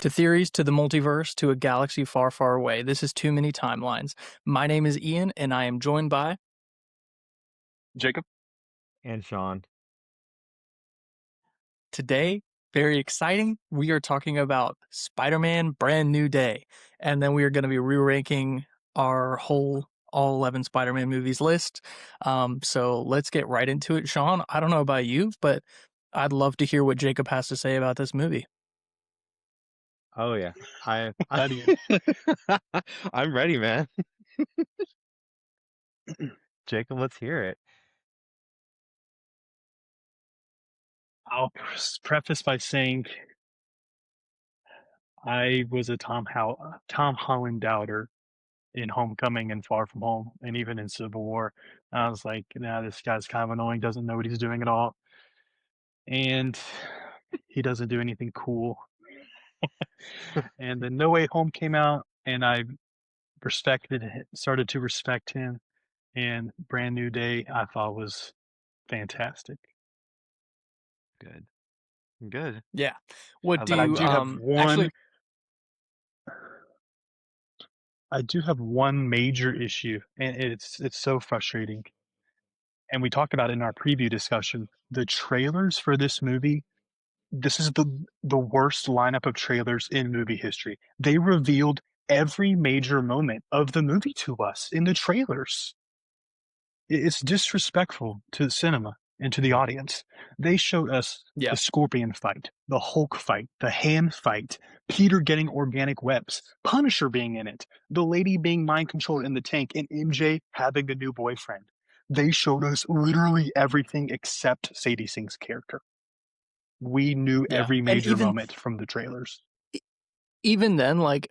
To theories, to the multiverse, to a galaxy far, far away. This is Too Many Timelines. My name is Ian, and I am joined by. Jacob? And Sean. Today, very exciting. We are talking about Spider-Man Brand New Day. And then we are going to be re-ranking our whole all 11 Spider-Man movies list. So let's get right into it. Sean, I don't know about you, but I'd love to hear what Jacob has to say about this movie. Oh yeah. I, That Ian. I'm ready, man. Jacob, let's hear it. I'll preface by saying I was a Tom Holland doubter in Homecoming and Far From Home, and even in Civil War. I was like, nah, this guy's kind of annoying, doesn't know what he's doing at all, and he doesn't do anything cool. And then No Way Home came out, and I started to respect him, and Brand New Day I thought was fantastic. Good. Good. Yeah. What I do But I love you, do that. have actually, one major issue, and it's so frustrating. And we talked about it in our preview discussion. The trailers for this movie, this is the worst lineup of trailers in movie history. They revealed every major moment of the movie to us in the trailers. It's disrespectful to the cinema and to the audience. They showed us yeah. the Scorpion fight, the Hulk fight, the hand fight, Peter getting organic webs, Punisher being in it, the lady being mind controlled in the tank, and MJ having the new boyfriend. They showed us literally everything except Sadie Sink's character. We knew Yeah. every And major even moment from the trailers. even then, like,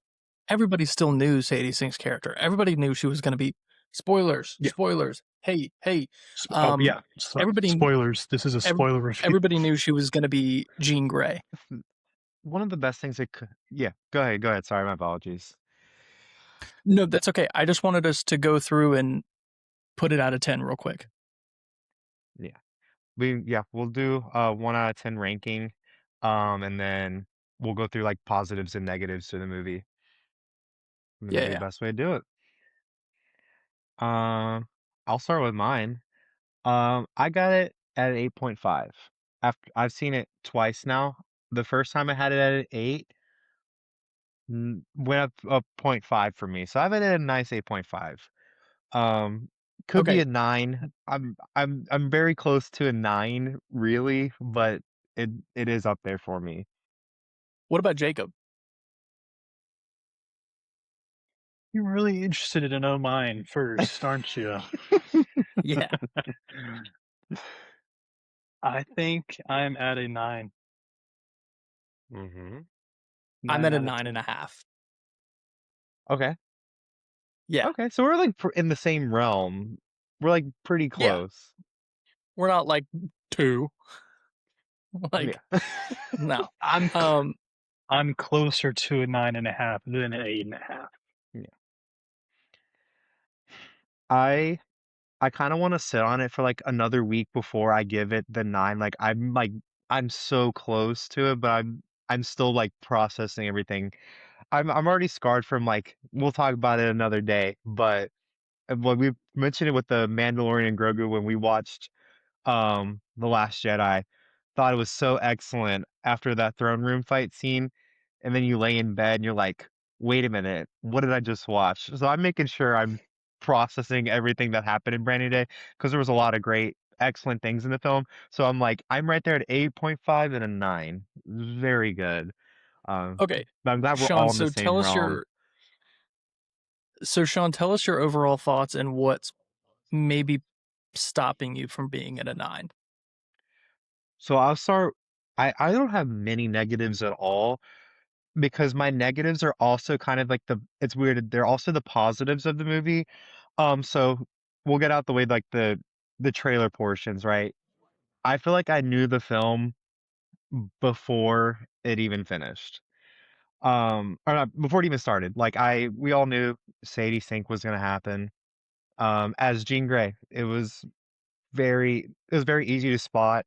everybody still knew Sadie Sink's character. Everybody knew she was going to be spoilers, Yeah. spoilers. Hey, hey. Oh, Um, yeah. everybody, Spoilers. This is a ev- spoiler review. everybody knew she was going to be Jean Grey. One of the best things it could. Yeah. Go ahead. Go ahead. Sorry, my apologies. No, that's okay. I just wanted us to go through and put it out of 10 real quick. Yeah. We'll do 1 out of 10 ranking. And then we'll go through like positives and negatives to the movie. And that'll Yeah, be the yeah. best way to do it. I'll start with mine. I got it at an 8.5. After I've seen it twice now. The first time I had it at an 8, went up a point 0.5 for me. So I've had it at a nice 8.5. Um, could be Okay. a 9. I'm very close to a 9, really, but it is up there for me. What about Jacob? You're really interested to know mine first, aren't you? Yeah, I think I'm at a 9. Mm-hmm. I'm 9 at a out of nine and 10. a half. Okay. Yeah, Okay. So we're like in the same realm. We're like pretty yeah. close. We're not like 2. Like, Yeah. no. I'm Um, I'm closer to a 9.5 than an 8.5. Yeah. I I kind of want to sit on it for like another week before I give it the 9. I'm so close to it, but I'm still like processing everything. I'm already scarred from like we'll talk about it another day, but when we mentioned it with the Mandalorian and Grogu when we watched The Last Jedi, thought it was so excellent after that throne room fight scene, and then you lay in bed and you're like, wait a minute, what did I just watch? So I'm making sure I'm processing everything that happened in Brand New Day because there was a lot of great, excellent things in the film. So I'm like, I'm right there at 8.5 and a 9. Very good. okay. But I'm glad we're Sean, all in the so same tell us realm. your Sean, tell us your overall thoughts and what's maybe stopping you from being at a 9. So I'll start. I don't have many negatives at all because my negatives are also kind of like it's weird. They're also the positives of the movie. So we'll get out the way like the trailer portions, right? I feel like I knew the film before it even finished. Or not, before it even started. Like we all knew Sadie Sink was gonna happen. As Jean Grey, it was very easy to spot.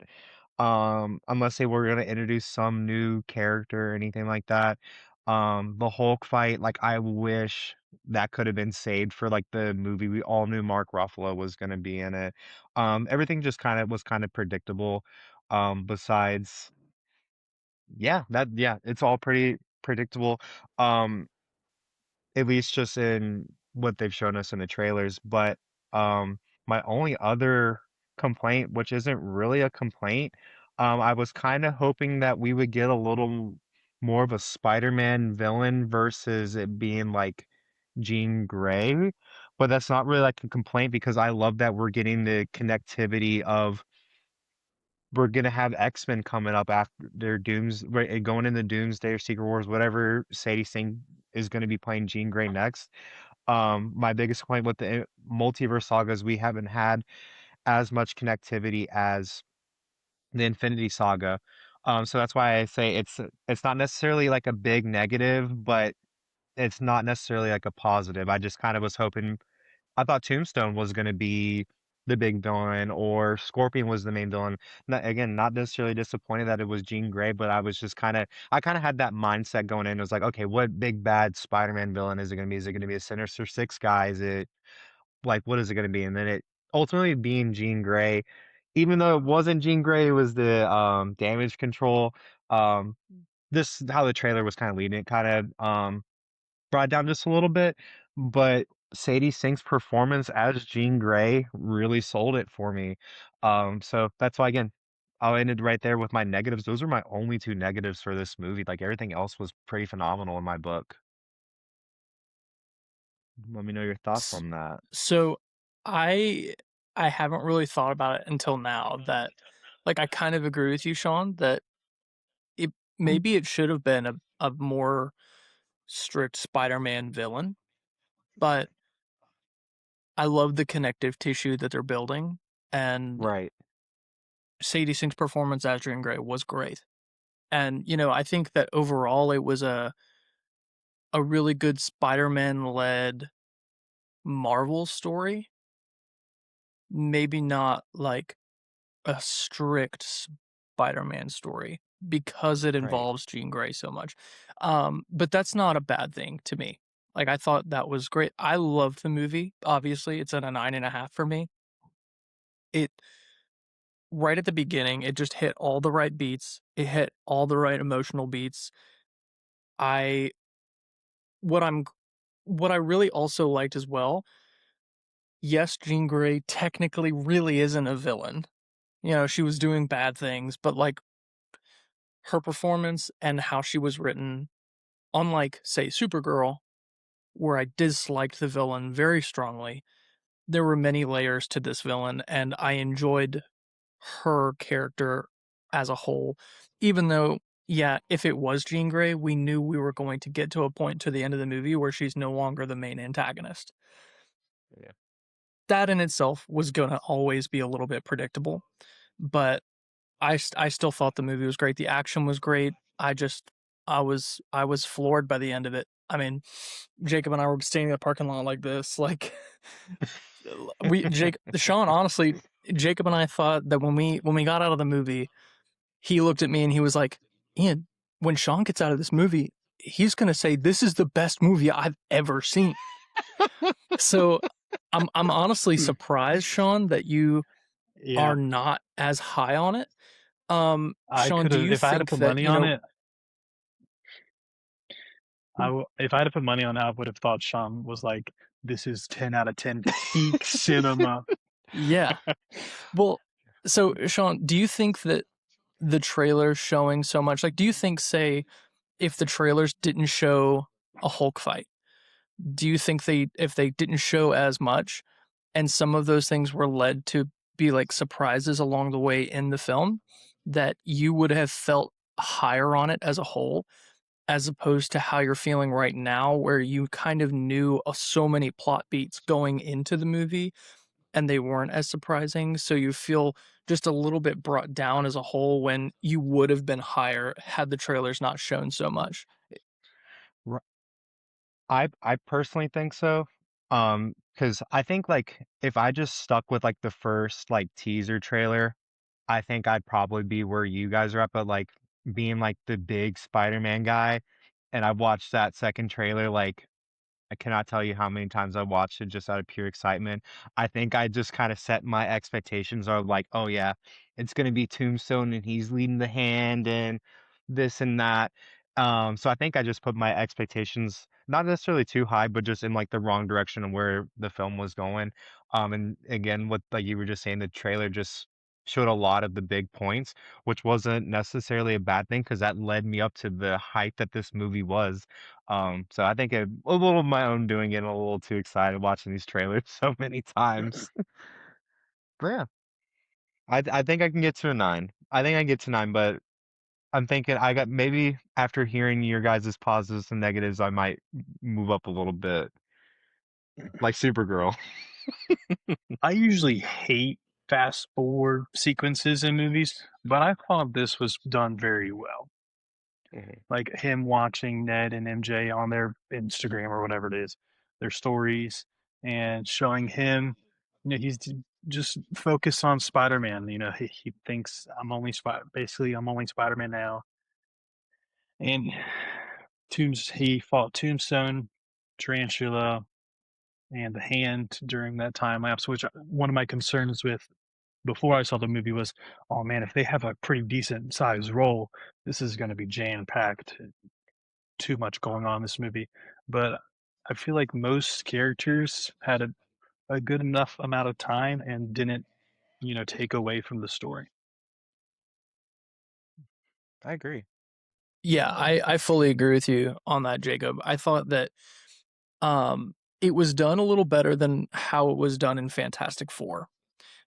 Unless they were gonna introduce some new character or anything like that. The Hulk fight, like, I wish that could have been saved for, like, the movie. We all knew Mark Ruffalo was gonna be in it. Everything just kind of predictable. Besides yeah, it's all pretty predictable. Um, at least just in what they've shown us in the trailers, but, my only other complaint, which isn't really a complaint, I was kinda hoping that we would get a little more of a Spider-Man villain versus it being, like, Jean Grey, but that's not really, like, a complaint because I love that we're getting the connectivity of we're gonna have X-Men coming up after their Dooms right, going into Doomsday or Secret Wars, whatever Sadie Sink is gonna be playing Jean Grey next. My biggest complaint with the multiverse sagas, we haven't had as much connectivity as the Infinity Saga. So that's why I say it's not necessarily like a big negative, but it's not necessarily like a positive. I just kind of was hoping I thought Tombstone was gonna be the big villain or Scorpion was the main villain. Not, again, not necessarily disappointed that it was Jean Grey, but I kind of had that mindset going in. It was like, okay, what big bad Spider-Man villain is it gonna be? Is it gonna be a Sinister Six guy? Is it like what is it gonna be? And then it ultimately being Jean Grey, even though it wasn't Jean Grey, it was the damage control. Um, this how the trailer was kind of leading it, kind of brought it down just a little bit, but Sadie Sink's performance as Jean Grey really sold it for me. So that's why again, I ended right there with my negatives. Those are my only two negatives for this movie. Like everything else was pretty phenomenal in my book. Let me know your thoughts S- on that. So I I haven't really thought about it until now that like I kind of agree with you, Sean, that it maybe it should have been a more strict Spider-Man villain, but I love the connective tissue that they're building, and Right. Sadie Sink's performance as Jean Grey was great. And I think that overall it was a really good Spider-Man led Marvel story. Maybe not like a strict Spider-Man story because it Right. involves Jean Grey so much. But that's not a bad thing to me. Like I thought that was great. I loved the movie. Obviously, it's at a 9.5 for me. It right at the beginning, it just hit all the right beats. It hit all the right emotional beats. I what I'm what I really also liked as well. Yes, Jean Grey technically really isn't a villain. She was doing bad things, but like her performance and how she was written, unlike, say, Supergirl, where I disliked the villain very strongly, there were many layers to this villain, and I enjoyed her character as a whole. Even though, yeah, if it was Jean Grey, we knew we were going to get to a point to the end of the movie where she's no longer the main antagonist. Yeah. That in itself was going to always be a little bit predictable, but I still thought the movie was great. The action was great. I was floored by the end of it. I mean, Jacob and I were standing in the parking lot like this, like Sean. Honestly, Jacob and I thought that when we got out of the movie, he looked at me and he was like, "Ian, when Sean gets out of this movie, he's gonna say this is the best movie I've ever seen." So I'm honestly surprised, Sean, that you are Yeah, not as high on it. I Sean, could do have you if I had to think put that, money on it. If I had to put money on it, I would have thought Sean was like, "This is 10 out of 10 peak cinema." yeah. Well, so Sean, do you think that the trailers showing so much, like, do you think, say, if the trailers didn't show a Hulk fight, do you think if they didn't show as much and some of those things were led to be like surprises along the way in the film, that you would have felt higher on it as a whole, as opposed to how you're feeling right now, where you kind of knew so many plot beats going into the movie and they weren't as surprising. So you feel just a little bit brought down as a whole when you would have been higher had the trailers not shown so much. R- I personally think so. Because I think like if I just stuck with like the first like teaser trailer, I think I'd probably be where you guys are at, but like being like the big Spider-Man guy, and I've watched that second trailer, like, I cannot tell you how many times I watched it just out of pure excitement. I think I just kinda set my expectations are like, "Oh, yeah, it's gonna be Tombstone, and he's leading the hand, and this and that." So I think I just put my expectations not necessarily too high, but just in, like, the wrong direction of where the film was going. And again, what like you were just saying, the trailer just showed a lot of the big points, which wasn't necessarily a bad thing because that led me up to the hype that this movie was. So I think a little of my own doing, getting a little too excited watching these trailers so many times. But yeah, I think I can get to a 9. I think I can get to 9, but I'm thinking I got maybe after hearing your guys' positives and negatives, I might move up a little bit, like Supergirl. I usually hate fast forward sequences in movies, but I thought this was done very well. Mhm. Like him watching Ned and MJ on their Instagram or whatever it is, their stories, and showing him, he's just focused on Spider-Man. He thinks basically I'm only Spider-Man now. And he fought Tombstone, Tarantula, and the Hand during that time lapse. Which one of my concerns with before I saw the movie was, oh man, if they have a pretty decent sized role, this is going to be jam packed. Too much going on in this movie. But I feel like most characters had a good enough amount of time and didn't, take away from the story. I agree. Yeah, I fully agree with you on that, Jacob. I thought that it was done a little better than how it was done in Fantastic Four.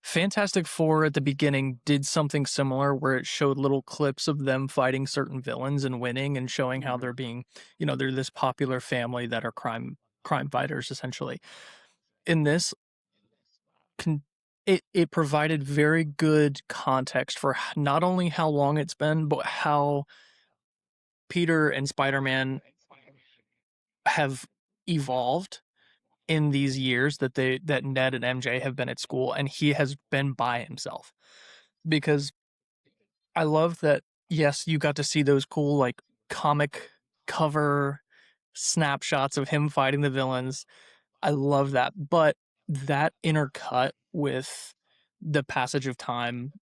Fantastic Four at the beginning did something similar where it showed little clips of them fighting certain villains and winning and showing how they're being, they're this popular family that are crime fighters essentially. In this, con- it provided very good context for not only how long it's been, but how Peter and Spider-Man have evolved in these years that Ned and MJ have been at school, and he has been by himself. Because I love that, yes, you got to see those cool like comic cover snapshots of him fighting the villains. I love that. But that intercut with the passage of time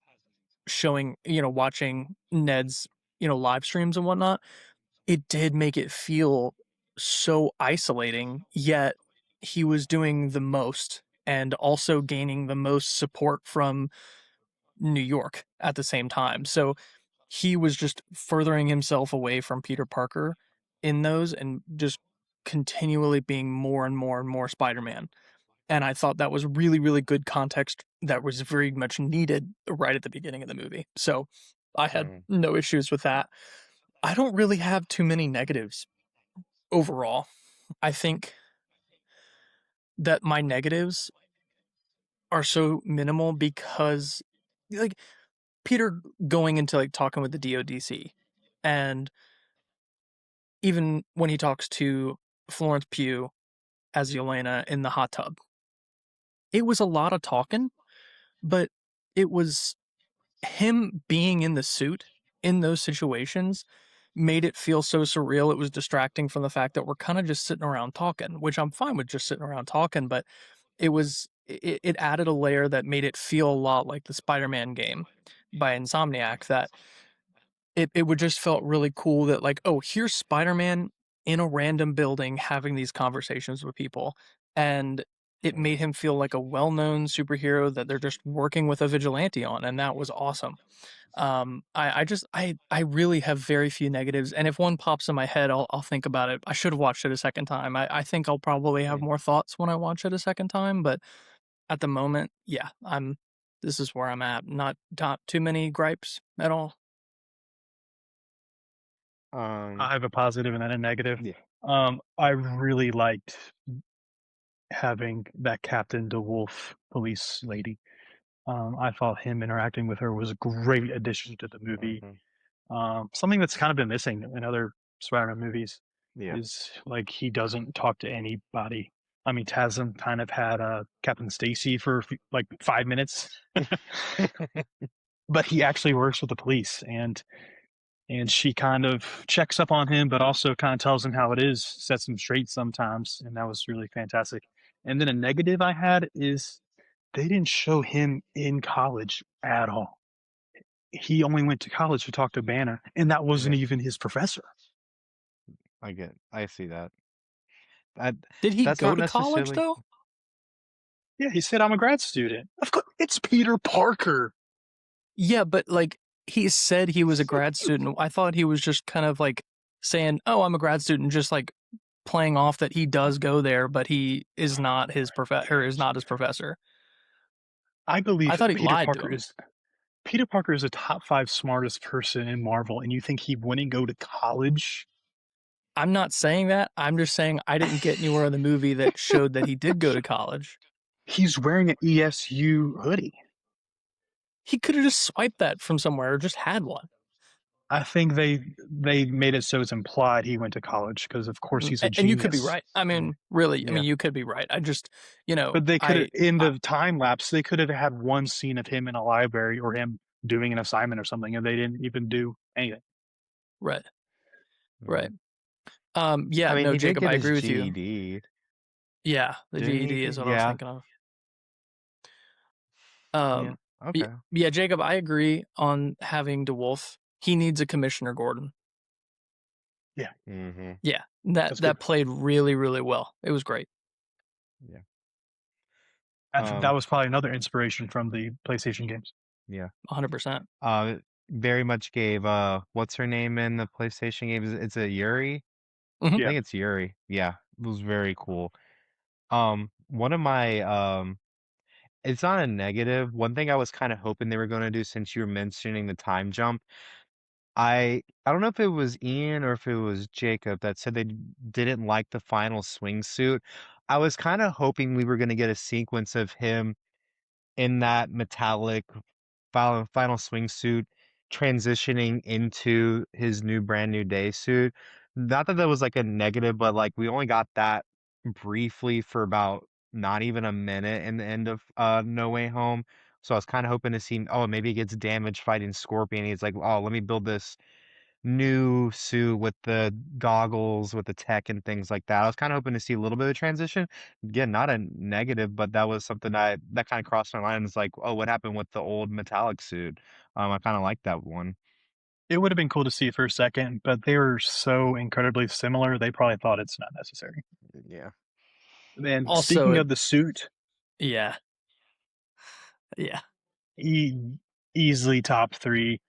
showing, watching Ned's, live streams and whatnot, it did make it feel so isolating, yet he was doing the most and also gaining the most support from New York at the same time. So he was just furthering himself away from Peter Parker in those and just continually being more and more and more Spider-Man. And I thought that was really, really good context that was very much needed right at the beginning of the movie. So I had Mm. no issues with that. I don't really have too many negatives overall. I think that my negatives are so minimal because like Peter going into like talking with the DODC and even when he talks to Florence Pugh as Yelena in the hot tub, it was a lot of talking, but it was him being in the suit in those situations made it feel so surreal. It was distracting from the fact that we're kind of just sitting around talking, which I'm fine with just sitting around talking, but it added a layer that made it feel a lot like the Spider-Man game by Insomniac that it would just felt really cool that like, oh, here's Spider-Man in a random building having these conversations with people. And it made Mhm. him feel like a well-known superhero that they're just working with a vigilante on, and that was awesome. I really have very few negatives, and if one pops in my head, I'll think about it. I should have watched it a second time. I think I'll probably have Mm. more thoughts when I watch it a second time, but at the moment, yeah, this is where I'm at. Not too many gripes at all. I Um, have a positive and then a negative. yeah. I really liked having that Captain DeWolf police lady. I thought him interacting with her was a great addition to the movie. Mhm. Something that's kind of been missing in other Spider-Man movies Yeah. is like he doesn't talk to anybody. I mean, Tasm kind of had Captain Stacy for like 5 minutes, but he actually works with the police, and and she kind of checks up on him, but also kind of tells him how it is, sets him straight sometimes, and that was really fantastic. And then a negative I had is they didn't show him in college at all. He only went to college to talk to Banner, and that wasn't Yeah, even his professor. I see that. That Did he that's go not to college necessarily. though? Yeah, he said, I'm a grad student. Of course, it's Peter Parker. Yeah, but like he said he was a grad student. I thought he was just kind of like saying, "Oh, I'm a grad student," just like playing off that he does go there, but he is not his professor. Is not his professor. I I believe thought he lied to him. Peter Parker is a top 5 smartest person in Marvel, and you think he wouldn't go to college? I'm not saying that. I'm just saying I didn't get anywhere in the movie that showed that he did go to college. He's wearing an ESU hoodie. He could have just swiped that from somewhere or just had one. I think they made it so it's implied he went to college because of course he's a And you could be genius. right. I mean, really, I Yeah. mean, you could be right. I just, But they could have, in I the time lapse, they could have had one scene of him in a library or him doing an assignment or something, and they didn't even do anything. right, right. Mhm. Yeah, I mean, no, he did Jacob, get I his agree with you. GED, Yeah, the didn't he? GED is what I was Yeah. thinking of. Yeah. Y- Okay. yeah, Jacob, I agree on having DeWolf. He needs a Commissioner Gordon. Yeah, Mm-hmm. Yeah, that that's good. played really, really well. It was great. Yeah. That was probably another inspiration from the PlayStation games. Yeah. 100%. Uh, very much gave what's her name in the PlayStation games? It's a Yuri. Hmm. I Yeah, think it's Yuri. Yeah, it was very cool. One of my it's not a negative. One thing I was kind of hoping they were going to do since you were mentioning the time jump. I don't know if it was Ian or if it was Jacob that said they didn't like the final swing suit. I was kind of hoping we were going to get a sequence of him in that metallic final swing suit transitioning into his new brand new day suit. Not that that was like a negative, but like we only got that briefly for about not even a minute in the end of No Way Home. So I was kind of hoping to see, oh, maybe he gets damaged fighting Scorpion. He's like, oh, let me build this new suit with the goggles, with the tech and things like that. I was kind of hoping to see a little bit of transition. Again, not a negative, but that was something that kind of crossed my mind. It's like, oh, what happened with the old metallic suit? I kind of like that one. it would have been cool to see for a second, but they were so incredibly similar. They probably thought it's not necessary. Yeah. And Also, speaking of the suit, yeah, yeah, e- easily top 3.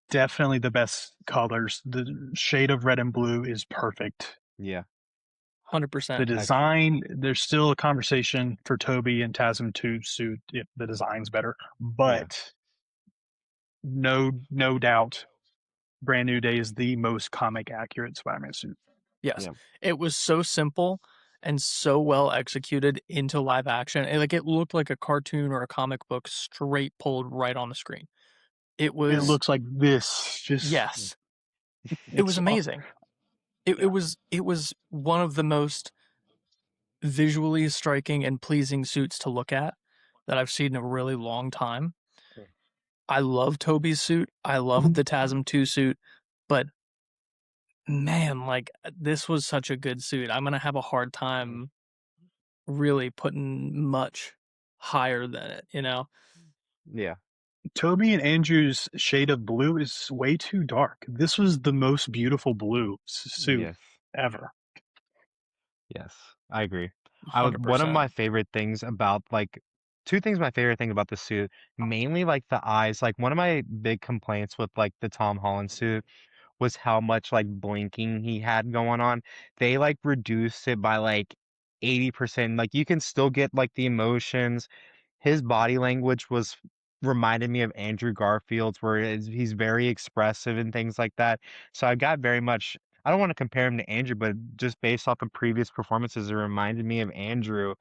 Definitely the best colors. The shade of red and blue is perfect. Yeah. The 100%. design, there's still a conversation for Tobey and TASM 2 suit if the design's better, Yeah. but no doubt, Brand New Day is the most comic accurate Spider-Man suit. Yes, Yeah. it was so simple and so well executed into live action. Like it looked like a cartoon or a comic book straight pulled right on the screen. It It was looks like this, just yes, it was it's amazing. yeah. It was one of the most visually striking and pleasing suits to look at that I've seen in a really long time. I love Toby's suit. I love the TASM 2 suit, but man, like this was such a good suit. I'm gonna have a hard time really putting much higher than it, you know? Yeah. Toby and Andrew's shade of blue is way too dark. This was the most beautiful blue suit Yes. ever. Yes, I agree. I would one of 100%. my favorite things about like two things my favorite thing about the suit, mainly like the eyes. Like one of my big complaints with like the Tom Holland suit was how much like blinking he had going on. They like reduced it by like 80%. Like you can still get like the emotions. His body language was reminded me of Andrew Garfield's where he's very expressive and things like that. So I got very much I don't want to compare him to Andrew, but just based off of previous performances, it reminded me of Andrew.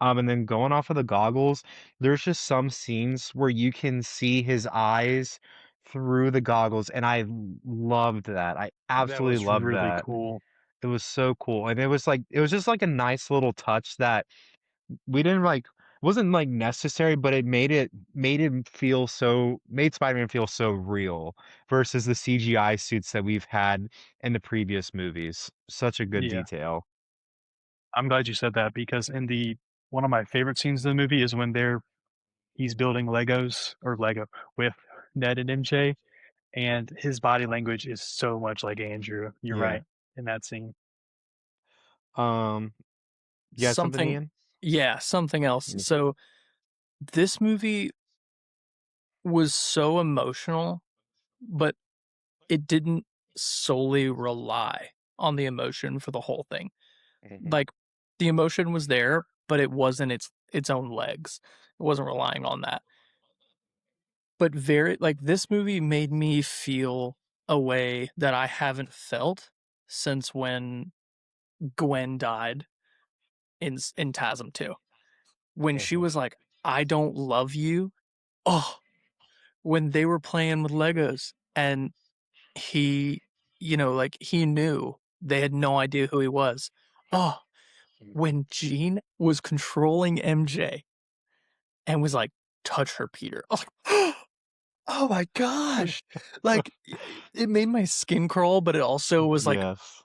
And then going off of the goggles, there's just some scenes where you can see his eyes through the goggles, and I loved that. I That absolutely was loved really that. cool. It was so cool, and it was just like a nice little touch that we didn't like. wasn't like necessary, but it made Spider-Man feel so real versus the CGI suits that we've had in the previous movies. Such a good Yeah. detail. I'm glad you said that because in the one of my favorite scenes in the movie is when he's building Legos or Lego with Ned and MJ, and his body language is so much like Andrew. You're Yeah. right in that scene. Um, you got something, Something, Ian? yeah, something else. Mm. So this movie was so emotional, but it didn't solely rely on the emotion for the whole thing. Mhm. Like the emotion was there, but it wasn't its own legs. It wasn't relying on that. But very like this movie made me feel a way that I haven't felt since when Gwen died in TASM 2. When she Mhm. was like, "I don't love you." Oh, when they were playing with Legos and he, like he knew they had no idea who he was. Oh, Mhm. when Jean was controlling MJ and was like, touch her, Peter. I was like, oh my gosh. Like, it made my skin crawl, but it also was like Yes.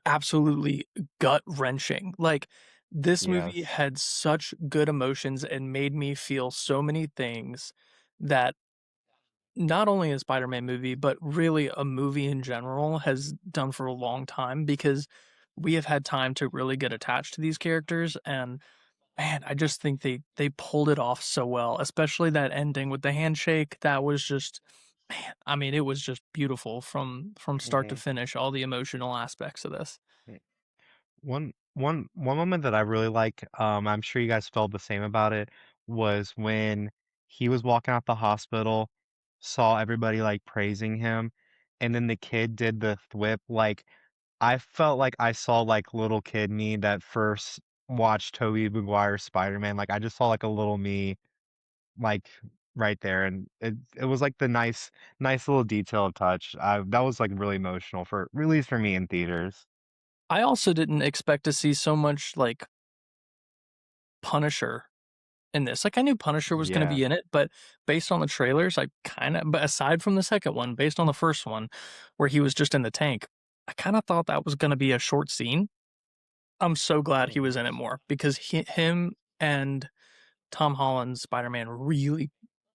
absolutely gut wrenching. Like, this movie Yes. had such good emotions and made me feel so many things that not only a Spider-Man movie, but really a movie in general has done for a long time because we have had time to really get attached to these characters. And man, I just think they pulled it off so well, especially that ending with the handshake. That was just, man, I mean, it was just beautiful from start to Mhm. finish, all the emotional aspects of this. One moment that I really like, I'm sure you guys felt the same about it, was when he was walking out the hospital, saw everybody like praising him, and then the kid did the thwip. Like I felt like I saw like little kid me that first watched Tobey Maguire's Spider-Man. Like I just saw like a little me like right there, and it was like the nice little detailed touch. That was like really emotional for at least for me in theaters. I also didn't expect to see so much like Punisher in this. Like I knew Punisher was going to Yeah. be in it, but based on the trailers, but aside from the second one, based on the first one where he was just in the tank, I kind of thought that was going to be a short scene. I'm so glad he Mhm. was in it more because him and Tom Holland's Spider-Man really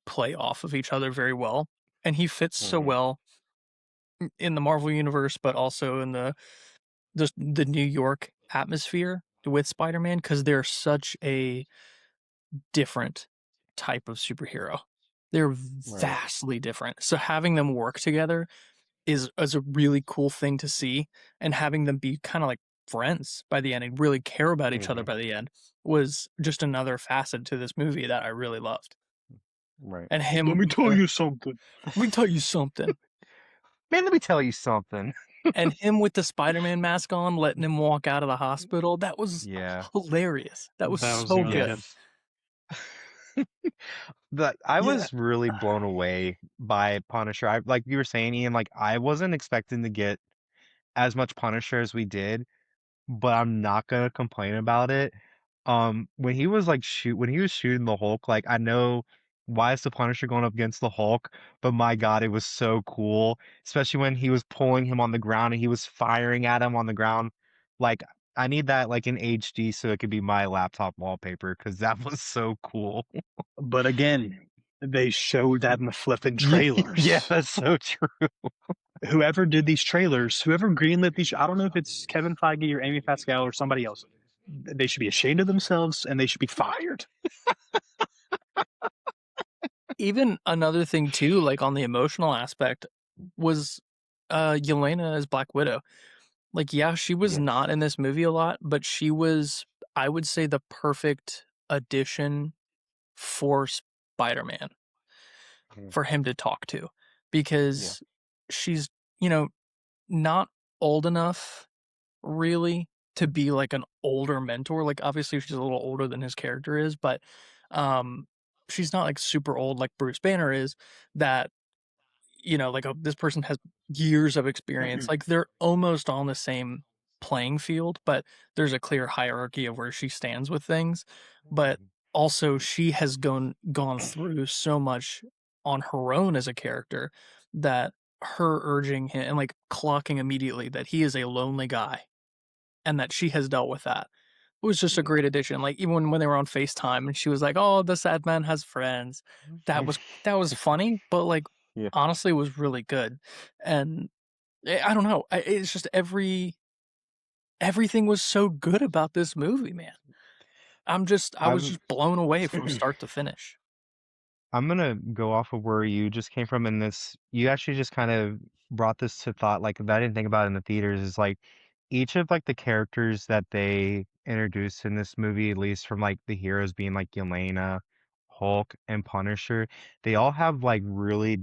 play off of each other very well, and he fits so Mhm. well in the Marvel universe, but also in the New York atmosphere with Spider-Man because they're such a different type of superhero. They're Right. vastly different. So having them work together is a really cool thing to see, and having them be kind of like friends by the end and really care about each other Mhm. by the end was just another facet to this movie that I really loved. Right. And Let him, me tell you something. let me tell you something. Man, let me tell you something. And him with the Spider-Man mask on, letting him walk out of the hospital, that was Yeah. hilarious. That was That was so really good. good. Yes. I Yeah, was really blown away by Punisher. I like you were saying, Ian, like I wasn't expecting to get as much Punisher as we did, but I'm not gonna complain about it. When he was shooting the Hulk, like I know why is the Punisher going up against the Hulk, but my God, it was so cool, especially when he was pulling him on the ground and he was firing at him on the ground. Like I need that like in HD so it could be my laptop wallpaper because that was so cool. But again, they showed that in the flipping Yeah, yeah, trailers. that's so true. Whoever did these trailers, whoever greenlit these, I don't know if it's Kevin Feige or Amy Pascal or somebody else. They should be ashamed of themselves and they should be fired. even another thing too, like on the emotional aspect, was Yelena as Black Widow. Like, yeah, she was Yes. not in this movie a lot, but she was, I would say, the perfect addition for Spider-Man Mm. for him to talk to Yeah. because she's, you know, not old enough really to be like an older mentor. Like obviously she's a little older than his character is, but um she's not like super old like Bruce Banner is that like this person has years of experience. Like they're almost on the same playing field, but there's a clear hierarchy of where she stands with things. But also she has gone through so much on her own as a character that her urging him and like clocking immediately that he is a lonely guy and that she has dealt with that. It was just a Yeah. great addition. Like even when they were on FaceTime and she was like, "Oh, the sad man has friends." That was funny, but like Yeah. honestly was really good. And I don't know. It's just everything was so good about this movie, man. I was I'm just blown away from start to finish. I'm gonna go off of where you just came from in this. You actually just kind of brought this to thought, like that I didn't think about it in the theaters, is like each of like the characters that they introduced in this movie, at least from like the heroes being like Yelena, Hulk, and Punisher, they all have like really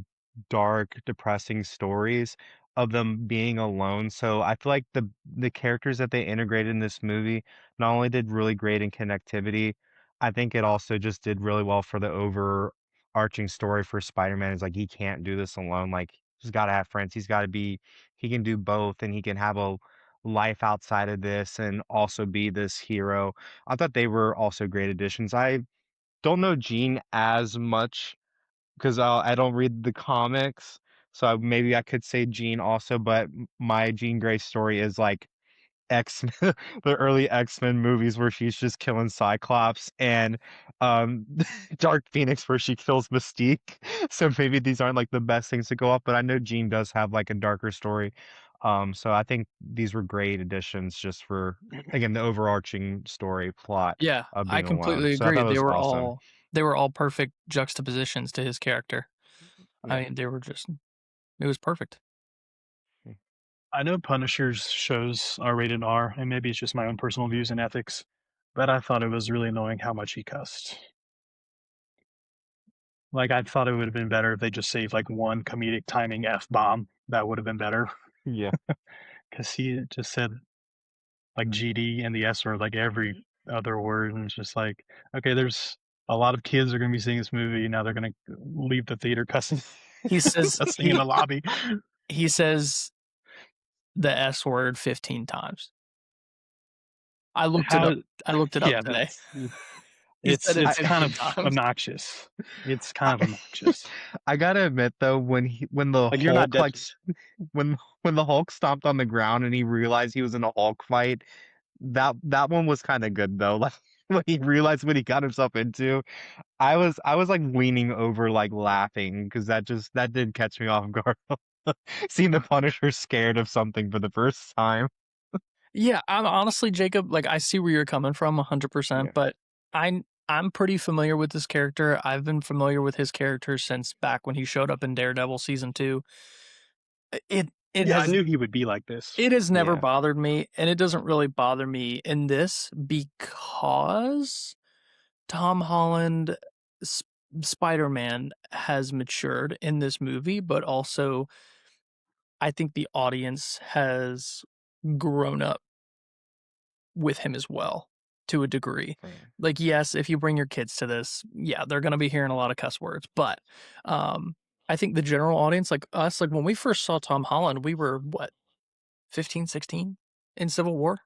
dark, depressing stories of them being alone. So I feel like the characters that they integrated in this movie not only did really great in connectivity, I think it also just did really well for the overarching story for Spider-Man is like he can't do this alone. Like he's got to have friends. He can do both and he can have a life outside of this and also be this hero. I thought they were also great additions. I don't know Jean as much because I don't read the comics. So maybe I could say Jean also, but my Jean Grey story is like X the early X-Men movies where she's just killing Cyclops and um Dark Phoenix where she kills Mystique. So maybe these aren't like the best things to go off, but I know Jean does have like a darker story. So I think these were great additions just for again the overarching story plot Yeah, of I being alone. completely So I agree. thought it was awesome. They were all perfect juxtapositions to his character. I Yeah. mean, they were just it was perfect. I know Punisher's shows are rated R, and maybe it's just my own personal views and ethics, but I thought it was really annoying how much he cussed. Like, I thought it would have been better if they just saved like one comedic timing F bomb. That would have been better. Yeah. Because he just said like GD and the S word like every other word. And it's just like, okay, there's a lot of kids are going to be seeing this movie. Now they're going to leave the theater cussing, He says cussing in the lobby. he says the S word 15 times. I looked it How, up I looked it up yeah, today. that's, He said it I it's kind 15 of times. obnoxious. It's kind I, of obnoxious. I gotta admit though, when the Like, you're not Hulk dead. when the Hulk stomped on the ground and he realized he was in a Hulk fight, that one was kind of good though. Like when he realized what he got himself into, I was like leaning over like laughing because that did catch me off guard. Seeing the Punisher scared of something for the first time. Yeah, I'm honestly, Jacob, like I see where you're coming from 100%, Yeah, but I'm pretty familiar with this character. I've been familiar with his character since back when he showed up in Daredevil season 2. It Yeah, I has knew he would be like this. it has never yeah, bothered me and it doesn't really bother me in this because Tom Holland S- Spider-Man has matured in this movie, but also I think the audience has grown up with him as well to a degree. right. Like, yes, if you bring your kids to this, yeah, they're going to be hearing a lot of cuss words, but I think the general audience, like us, like when we first saw Tom Holland, we were what, 15, 16 in Civil War?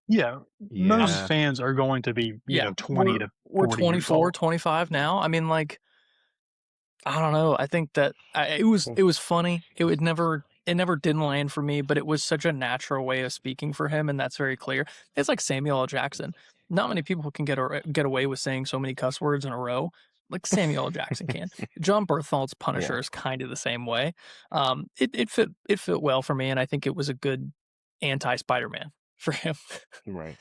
Yeah, I'm, most Yeah. fans are going to be, yeah, 20 to we're 40 years 24, old. 25 now. I mean, like, I don't know. I think that Cool. it was funny. It never didn't land for me, but it was such a natural way of speaking for him, and that's very clear. It's like Samuel L. Jackson. Not many people can get away with saying so many cuss words in a row, like Samuel L. Jackson can. John Berthold's Yeah, Punisher is kind of the same way. It fit well for me, and I think it was a good anti Spider Man for him. right.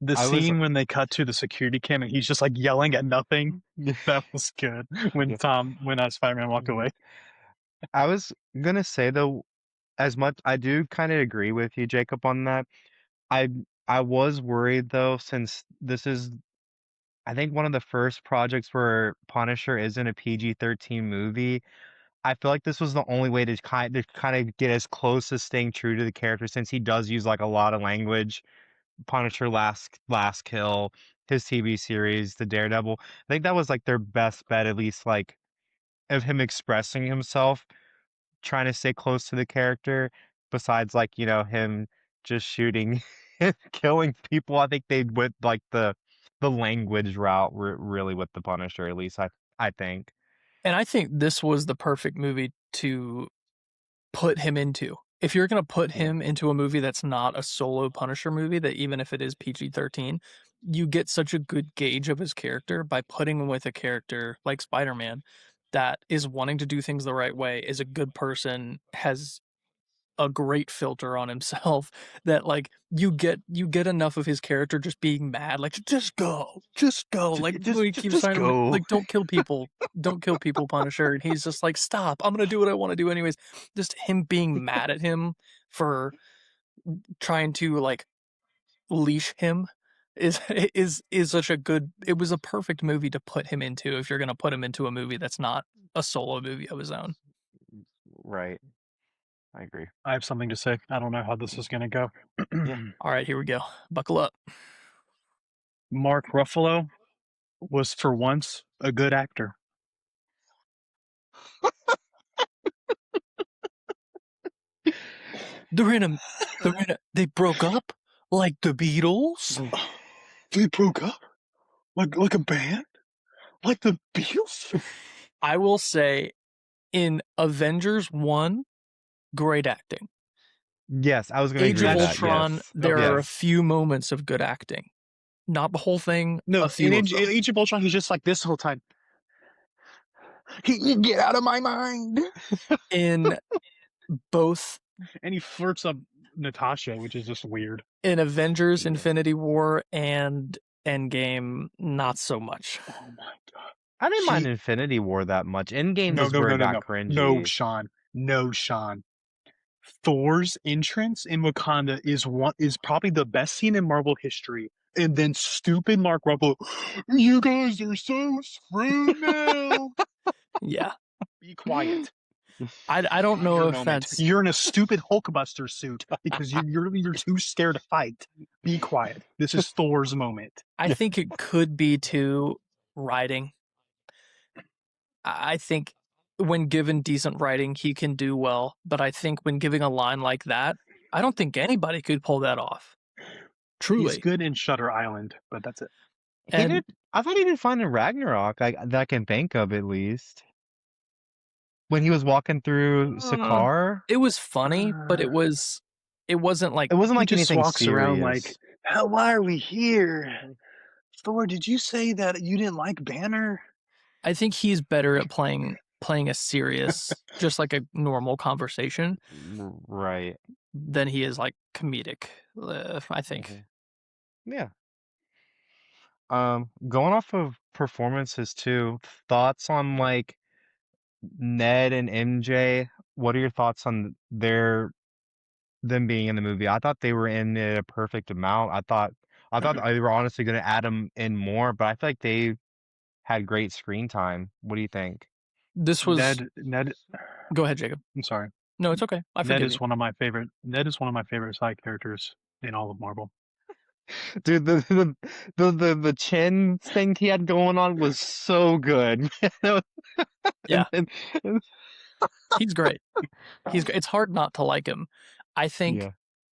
The I was scene when they cut to the security cam and he's just like yelling at nothing, yeah, that was good. yeah. When Spider-Man walked Mhm. away. I was gonna say though, as much I do kind of agree with you, Jacob, on that. I I was worried though, since this is I think one of the first projects where Punisher is in a PG-13 movie. I feel like this was the only way to kind of get as close as staying true to the character since he does use like a lot of language. Punisher Last Kill, his TV series, the Daredevil. I think that was like their best bet, at least like of him expressing himself, trying to stay close to the character. Besides, like him just shooting, killing people. I think they went like the language route really with the Punisher, at least I think. And I think this was the perfect movie to put him into. If you're going to put Yeah. him into a movie that's not a solo Punisher movie, that even if it is PG-13, you get such a good gauge of his character by putting him with a character like Spider-Man that is wanting to do things the right way, is a good person, has a great filter on himself that like you get enough of his character just being mad, like just go, like when he keeps Just trying to go. like don't kill people, Punisher, and he's just like stop, I'm gonna do what I want to do anyways. Just him being mad at him for trying to like leash him is is such a good. It was a perfect movie to put him into if you're gonna put him into a movie that's not a solo movie of his own. Right. I agree. I have something to say. I don't know how this is going to go. Yeah. All right, here we go. Buckle up. Mark Ruffalo was for once a good actor. They broke up like the Beatles. They broke up like a band, like the Beatles. I will say in Avengers 1, great acting. Yes, I was gonna Age agree of with That's that. Ultron, Yes. there okay. are a Yes. few moments of good acting. Not the whole thing, No, a few of in them. Age of Ultron, he's just like this the whole time. Get out of my mind. In both And he flirts up Natasha, which is just weird. in Avengers Yeah. Infinity War and Endgame, not so much. Oh my god. I didn't mind He Infinity War that much. Endgame no is no where no it no got no no cringy. Sean, no Sean. Thor's entrance in Wakanda is probably the best scene in Marvel history. And then stupid Mark Ruffalo, you guys are so screwed now. Yeah. Be quiet. I don't Not know your if moment. that's You're in a stupid Hulkbuster suit because you're too scared to fight. Be quiet. This is Thor's moment. I Yeah. think it could be too writing. I think when given decent writing, he can do well. But I think when giving a line like that, I don't think anybody could pull that off. He's Truly. good in Shutter Island, but that's it. He And did. I thought he did fine in Ragnarok. That I can think of at least. When he was walking through uh, Sakaar, it was funny, but Uh, it wasn't like it wasn't he like just anything walks around like, serious. why are we here? Thor, did you say that you didn't like Banner? I think he's better at playing a serious, just like a normal conversation Right. than he is like comedic. I think. Hmm. Yeah. Going off of performances too, thoughts on like Ned and MJ. What are your thoughts on them being in the movie? I thought they were in it a perfect amount. I thought they were honestly going to add them in more, but I feel like they had great screen time. What do you think? This was. Ned, Go ahead, Jacob. I'm sorry. No, it's okay. I Ned forgive you. is one of my favorite. Ned is one of my favorite side characters in all of Marvel. Dude, the chin thing he had going on was so good. Yeah, And he's great. It's hard not to like him. I think yeah,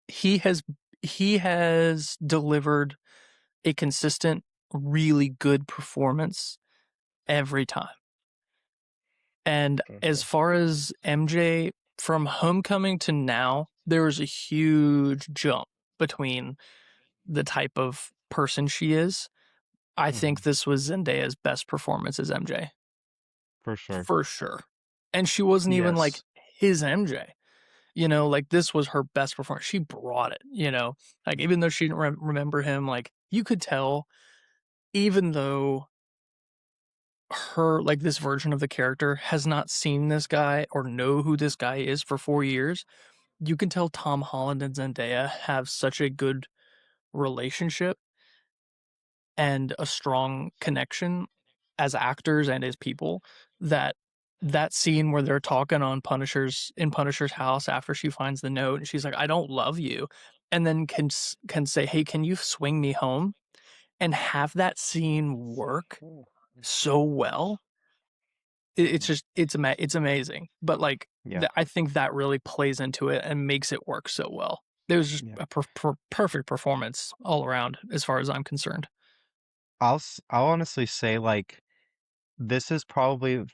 he has he has delivered a consistent, really good performance every time. And for as sure. far as MJ, from Homecoming to now, there was a huge jump between the type of person she is. I think Mhm. this was Zendaya's best performance as MJ, For sure. for sure. And she wasn't even like Yes. his MJ. Like this was her best performance. She brought it, like even though she didn't remember him, like you could tell, even though her, like this version of the character has not seen this guy or know who this guy is for 4 years, you can tell Tom Holland and Zendaya have such a good relationship and a strong connection as actors and as people that that scene where they're talking on Punisher's house after she finds the note and she's like, I don't love you, and then can say, hey, can you swing me home, and have that scene work so well. It's just it's amazing, but like Yeah. I think that really plays into it and makes it work so well. There was just Yeah. a perfect performance all around as far as I'm concerned. I'll honestly say, like, this is probably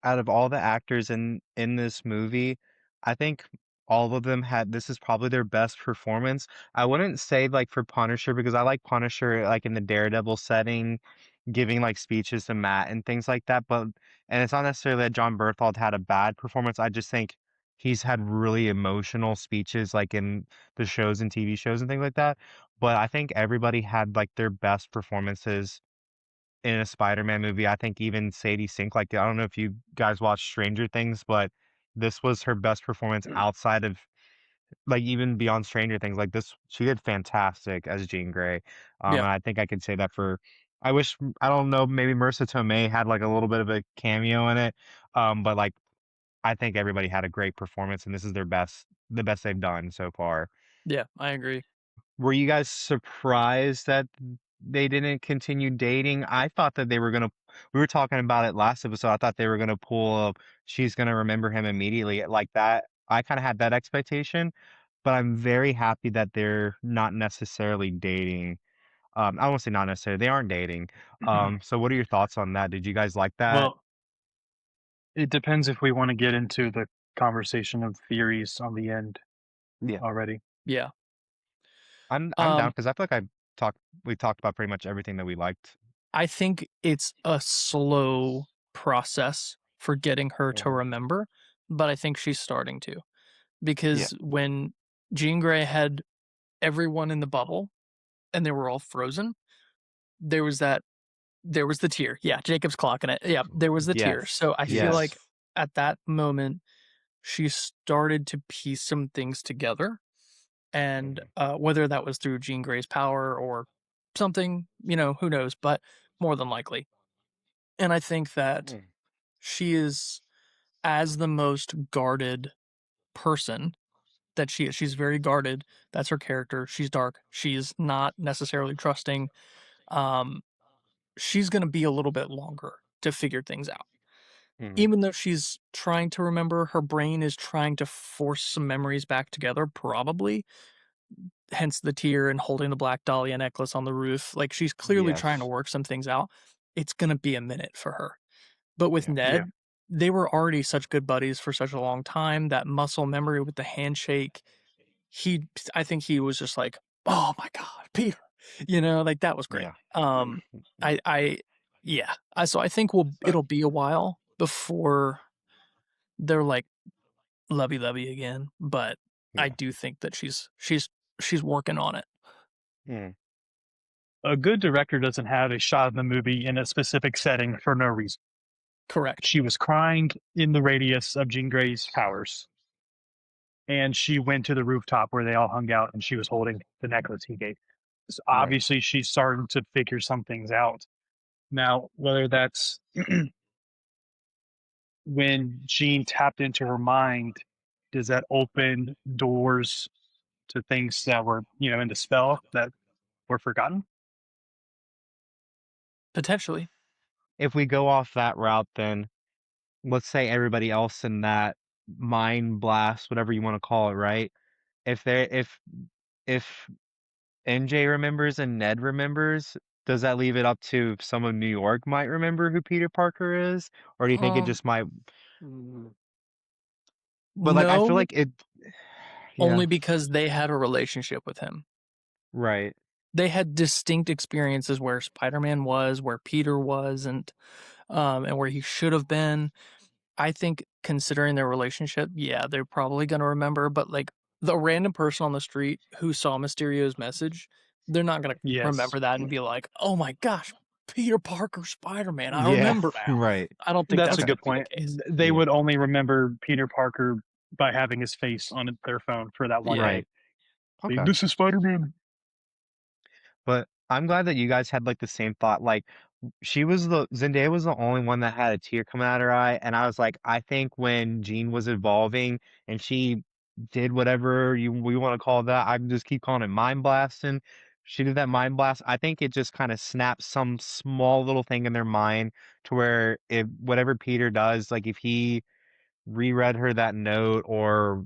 out of all the actors in this movie, I think all of them had this is probably their best performance. I wouldn't say, like, for Punisher, because I like Punisher, like, in the Daredevil setting, giving, like, speeches to Matt and things like that, but and it's not necessarily that John Berthold had a bad performance, I just think he's had really emotional speeches, like, in the shows and TV shows and things like that, but I think everybody had, like, their best performances in a Spider-Man movie. I think even Sadie Sink, like, I don't know if you guys watch Stranger Things, but this was her best performance outside of, like, even beyond Stranger Things. Like, this she did fantastic as Jean Grey. Yeah, And I think I could say that for I wish I don't know, maybe Marissa Tomei had, like, a little bit of a cameo in it, but, like, I think everybody had a great performance, and this is the best they've done so far. yeah, I agree. Were you guys surprised that they didn't continue dating? I thought that they were gonna we were talking about it last episode, I thought they were gonna pull up, "She's gonna remember him immediately," like that. I kinda had that expectation, but I'm very happy that they're not necessarily dating. I won't say not necessarily, they aren't dating. So what are your thoughts on that? Did you guys like that? Well, it depends if we want to get into the conversation of theories on the end Yeah. already. Yeah. I'm down Um, because I feel like talked we talked about pretty much everything that we liked. I think it's a slow process for getting her to Mhm. remember, but I think she's starting to. Yeah. Because when Jean Grey had everyone in the bubble and they were all frozen, there was that there was the tear. Yeah, Jacob's clocking it. Yeah, there was the tear. Yes. So I feel Yes. like Yes. at that moment, she started to piece some things together. And Mhm. whether that was through Jean Grey's power or something, who knows, but more than likely. And I think that Mm. she is as the most guarded person that she is. She's very guarded. That's her character. She's dark. She's not necessarily trusting. Um, she's going to be a little bit longer to figure things out. Mhm. Even though she's trying to remember, her brain is trying to force some memories back together, probably. Hence the tear and holding the Black Dahlia necklace on the roof. Like she's clearly trying to Yes. work some things out. It's going to be a minute for her. But with Yeah. Yeah. Ned, they were already such good buddies for such a long time. That muscle memory with the handshake, he I think he was just like, "Oh my god, Peter." Like that was great. Yeah. Yeah. I yeah. So I think Uh, it'll be a while before they're like lovey-dovey again, but I Yeah. do think that she's working on it. Mm. a good director doesn't have a shot of the movie in a specific setting for no reason. Correct. She was crying in the radius of Jean Grey's powers, and she went to the rooftop where they all hung out, and she was holding the necklace he gave. So Right. obviously, she's starting to figure some things out. Now, whether that's when Jean tapped into her mind, does that open doors to things that were, in the spell that were forgotten? Potentially. If we go off that route, then let's say everybody else in that mind blast, whatever you want to call it, right? If they if MJ remembers and Ned remembers, does that leave it up to if someone in New York might remember who Peter Parker is? Or do you think it Um, just might Mm. But like I feel no, like it only yeah, because they had a relationship with him. right. They had distinct experiences where Spider-Man was, where Peter was, and where he should have been. I think considering their relationship, yeah, they're probably gonna remember, but like the random person on the street who saw Mysterio's message, they're not gonna Yes. remember that and be like, "Oh my gosh, Peter Parker Spider-Man, I Yeah, remember now." right. I don't think That's that's a Okay. gonna good be the point. case. They Yeah. would only remember Peter Parker by having his face on their phone for that one Yeah. day. Right. Okay. This is Spider-Man. But I'm glad that you guys had, like, the same thought, like, she was the Zendaya was the only one that had a tear coming out her eye, and I was like, I think when Jean was evolving and she did whatever we wanna call that, I just keep calling it mind blasting. She did that mind blast, I think it just kinda snapped some small little thing in their mind to where if whatever Peter does, like, if he reread her that note or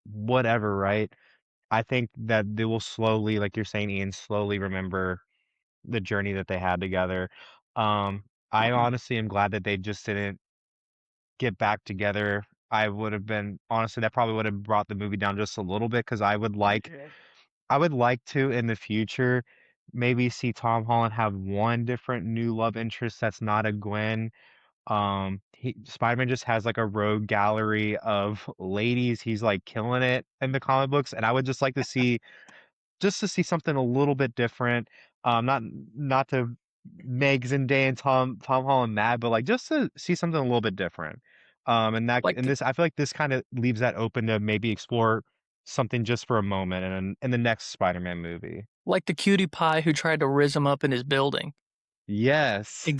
whatever, right? I think that they will slowly, like you're saying, Ian, slowly remember the journey that they had together. I honestly am glad that they just didn't get back together. I would have been honestly, that probably would have brought the movie down just a little bit because I would like to in the future maybe see Tom Holland have one different new love interest that's not a Gwen. Spider-Man just has like a rogue gallery of ladies. He's like killing it in the comic books, and I would just to see something a little bit different. Not to make Zendaya and Tom Holland mad, but like just to see something a little bit different. And Like this I feel like this kind of leaves that open to maybe explore something just for a moment in the next Spider-Man movie. like the cutie pie who tried to riz him up in his building. Yes.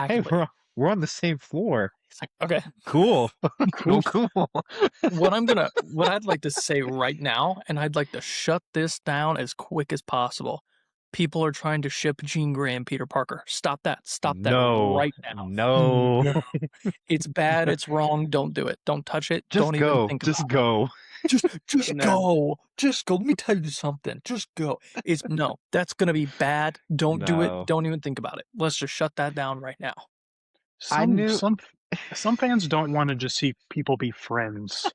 Hey, Exactly. we're on the same floor. It's like, okay, Cool. cool. Cool. What I'd like to say right now, and I'd like to shut this down as quick as possible. People are trying to ship Jean Grey and Peter Parker. Stop that. Stop that No. right now. No. No. It's bad. It's wrong. Don't do it. Don't touch it. Just Don't even go. think Just about it. go. Just No. go. Just go. Let me tell you something. Just go. It's no, that's gonna be bad. Don't do it. No. Don't even think about it. Let's just shut that down right now. I Some knew some some fans don't want to just see people be friends.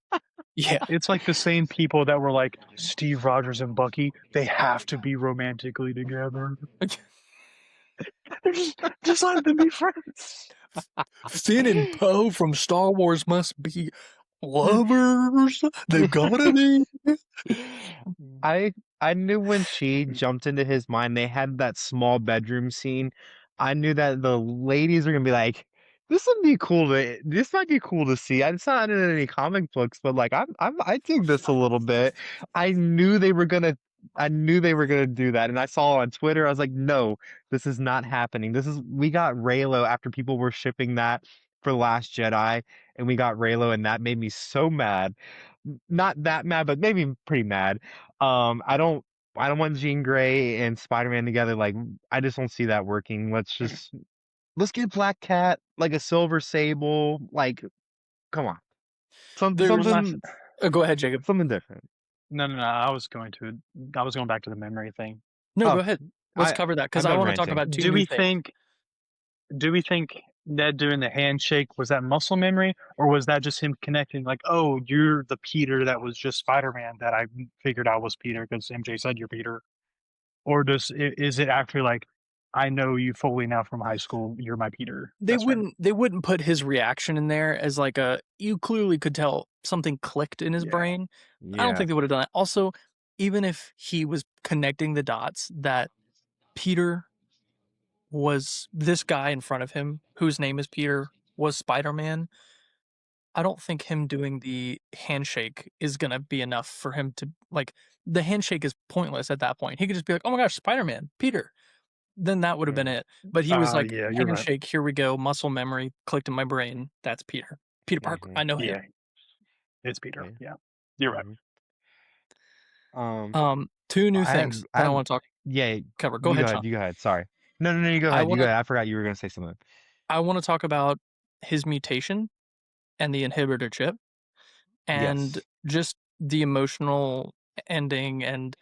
Yeah. It's like the same people that were like Steve Rogers and Bucky, they have to be romantically together. They're just let them be friends. Finn and Poe from Star Wars must be lovers. They've gotta be. I I knew when she jumped into his mind, they had that small bedroom scene. I knew that the ladies are gonna be like, this might be cool to see. It's not in any comic books, but like I dig this a little bit. I knew they were gonna I knew they were gonna do that. And I saw on Twitter, I was like, no, this is not happening. We got Raylo after people were shipping that for The Last Jedi, and we got Raylo, and that made me so mad. Not that mad, but maybe pretty mad. I don't want Jean Grey and Spider-Man together. Like, I just don't see that working. Let's get Black Cat, like a Silver Sable. Like, come on, There's Well, that's, go ahead, Jacob. something different. no. I was going back to the memory thing. No, Oh, go ahead. Let's I cover that because I'm I done want to talk ranting. about two Do new we things. think Ned doing the handshake, was that muscle memory, or was that just him connecting? Like, oh, you're the Peter that was just Spider-Man that I figured out was Peter because MJ said you're Peter, or is it actually like, I know you fully now from high school, you're my Peter best friend? They wouldn't put his reaction in there as like a you clearly could tell something clicked in his Yeah, brain. I don't Yeah, think they would have done that. Also, even if he was connecting the dots that Peter was this guy in front of him whose name is Peter was Spider-Man, I don't think him doing the handshake is gonna be enough for him to like the handshake is pointless at that point. He could just be like, "Oh my gosh, Spider-Man, Peter." Then that would have been yeah, it. But he was like, yeah, you're right. handshake, here we go, muscle memory, clicked in my brain. That's Peter. Peter Parker. hmm I know him. Yeah, it's Peter. yeah. Yeah, you're right. hmm Um, Two new things I that I have, want to talk yeah. cover. Go You go ahead, ahead. Sean. You go ahead. Sorry. No. You go I ahead. You want go to ahead. I forgot you were gonna say something. I want to talk about his mutation and the inhibitor chip and Yes. just the emotional ending and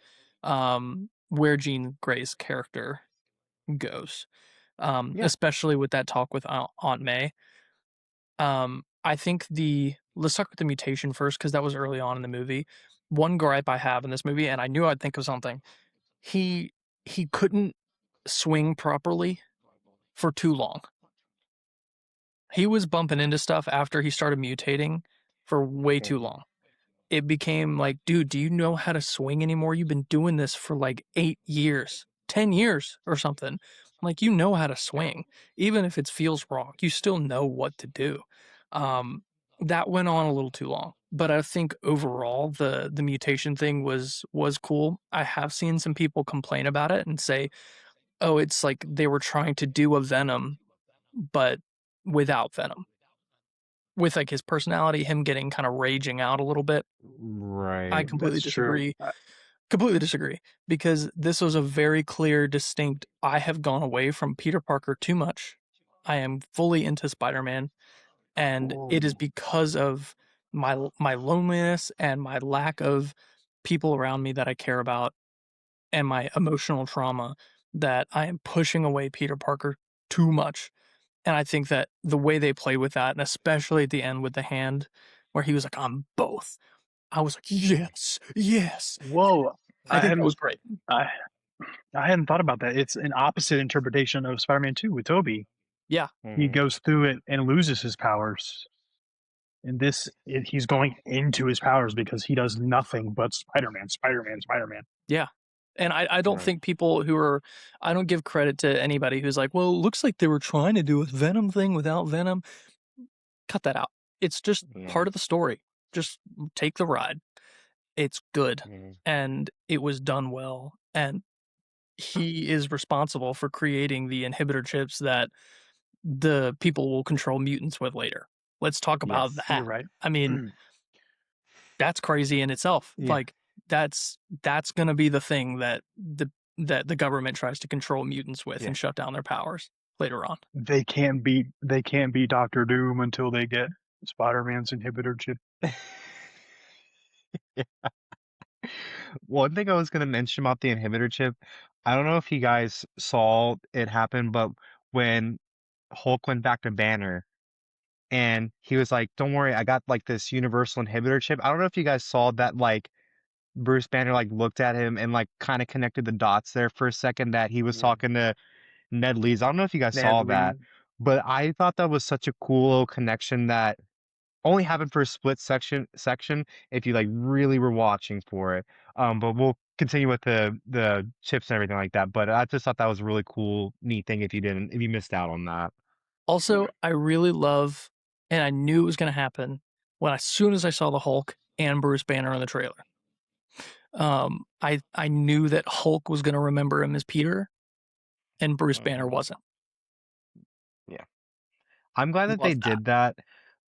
where Jean Grey's character goes. Yeah. Especially with that talk with Aunt May. I think let's talk with the mutation first because that was early on in the movie. One gripe I have in this movie, and I knew I'd think of something. He he couldn't swing properly for too long. He was bumping into stuff after he started mutating for way too hmm long. It became like, dude, do you know how to swing anymore? You've been doing this for like 8 years, 10 years or something. Like, you know how to swing. Even if it feels wrong, you still know what to do. Um, that went on a little too long. But I think overall the mutation thing was cool. I have seen some people complain about it and say, oh, it's like they were trying to do a Venom, but without Venom. With like his personality, him getting kind of raging out a little bit. I Right. completely That's true. disagree. Completely disagree because this was a very clear, distinct. I have gone away from Peter Parker too much. I am fully into Spider-Man, and it is Oh, because of my loneliness and my lack of people around me that I care about and my emotional trauma that I am pushing away Peter Parker too much. And I think that the way they played with that, and especially at the end with the hand, where he was like, "I'm both," I was like, "Yes, yes." Whoa, I I think that hadn't was great. I I hadn't thought about that. It's an opposite interpretation of Spider-Man 2 with Tobey. Yeah, He Mhm. goes through it and loses his powers. And he's going into his powers because he does nothing but Spider-Man, Spider-Man, Spider-Man. yeah. And I don't Right. think people who are, I don't give credit to anybody who's like, well, it looks like they were trying to do a Venom thing without Venom. Cut that out. It's just Yeah. part of the story. Just take the ride. It's good. Mhm. And it was done well. And he is responsible for creating the inhibitor chips that the people will control mutants with later. Let's talk about Yes. You're that. right. I mean, that's crazy in itself. Yeah. Like that's going to be the thing that the government tries to control mutants with Yeah. and shut down their powers later on. They can't beat Doctor Doom until they get Spider-Man's inhibitor chip. One thing I was gonna mention about the inhibitor chip, I don't know if you guys saw it happen, but when Hulk went back to Banner and he was like, "Don't worry, I got like this universal inhibitor chip." I don't know if you guys saw that, like Bruce Banner like looked at him and like kind of connected the dots there for a second that he was Yeah. talking to Ned Leeds. I don't know if you guys Ned saw that, Lee. but I thought that was such a cool little connection that only happened for a split section if you like really were watching for it. But we'll continue with the chips and everything like that. But I just thought that was a really cool, neat thing if you missed out on that. Also, I really love, and I knew it was going to happen when as soon as I saw the Hulk and Bruce Banner in the trailer. I knew that Hulk was going to remember him as Peter, and Bruce Banner Mhm. wasn't. Yeah. I'm glad that they Love that. did that,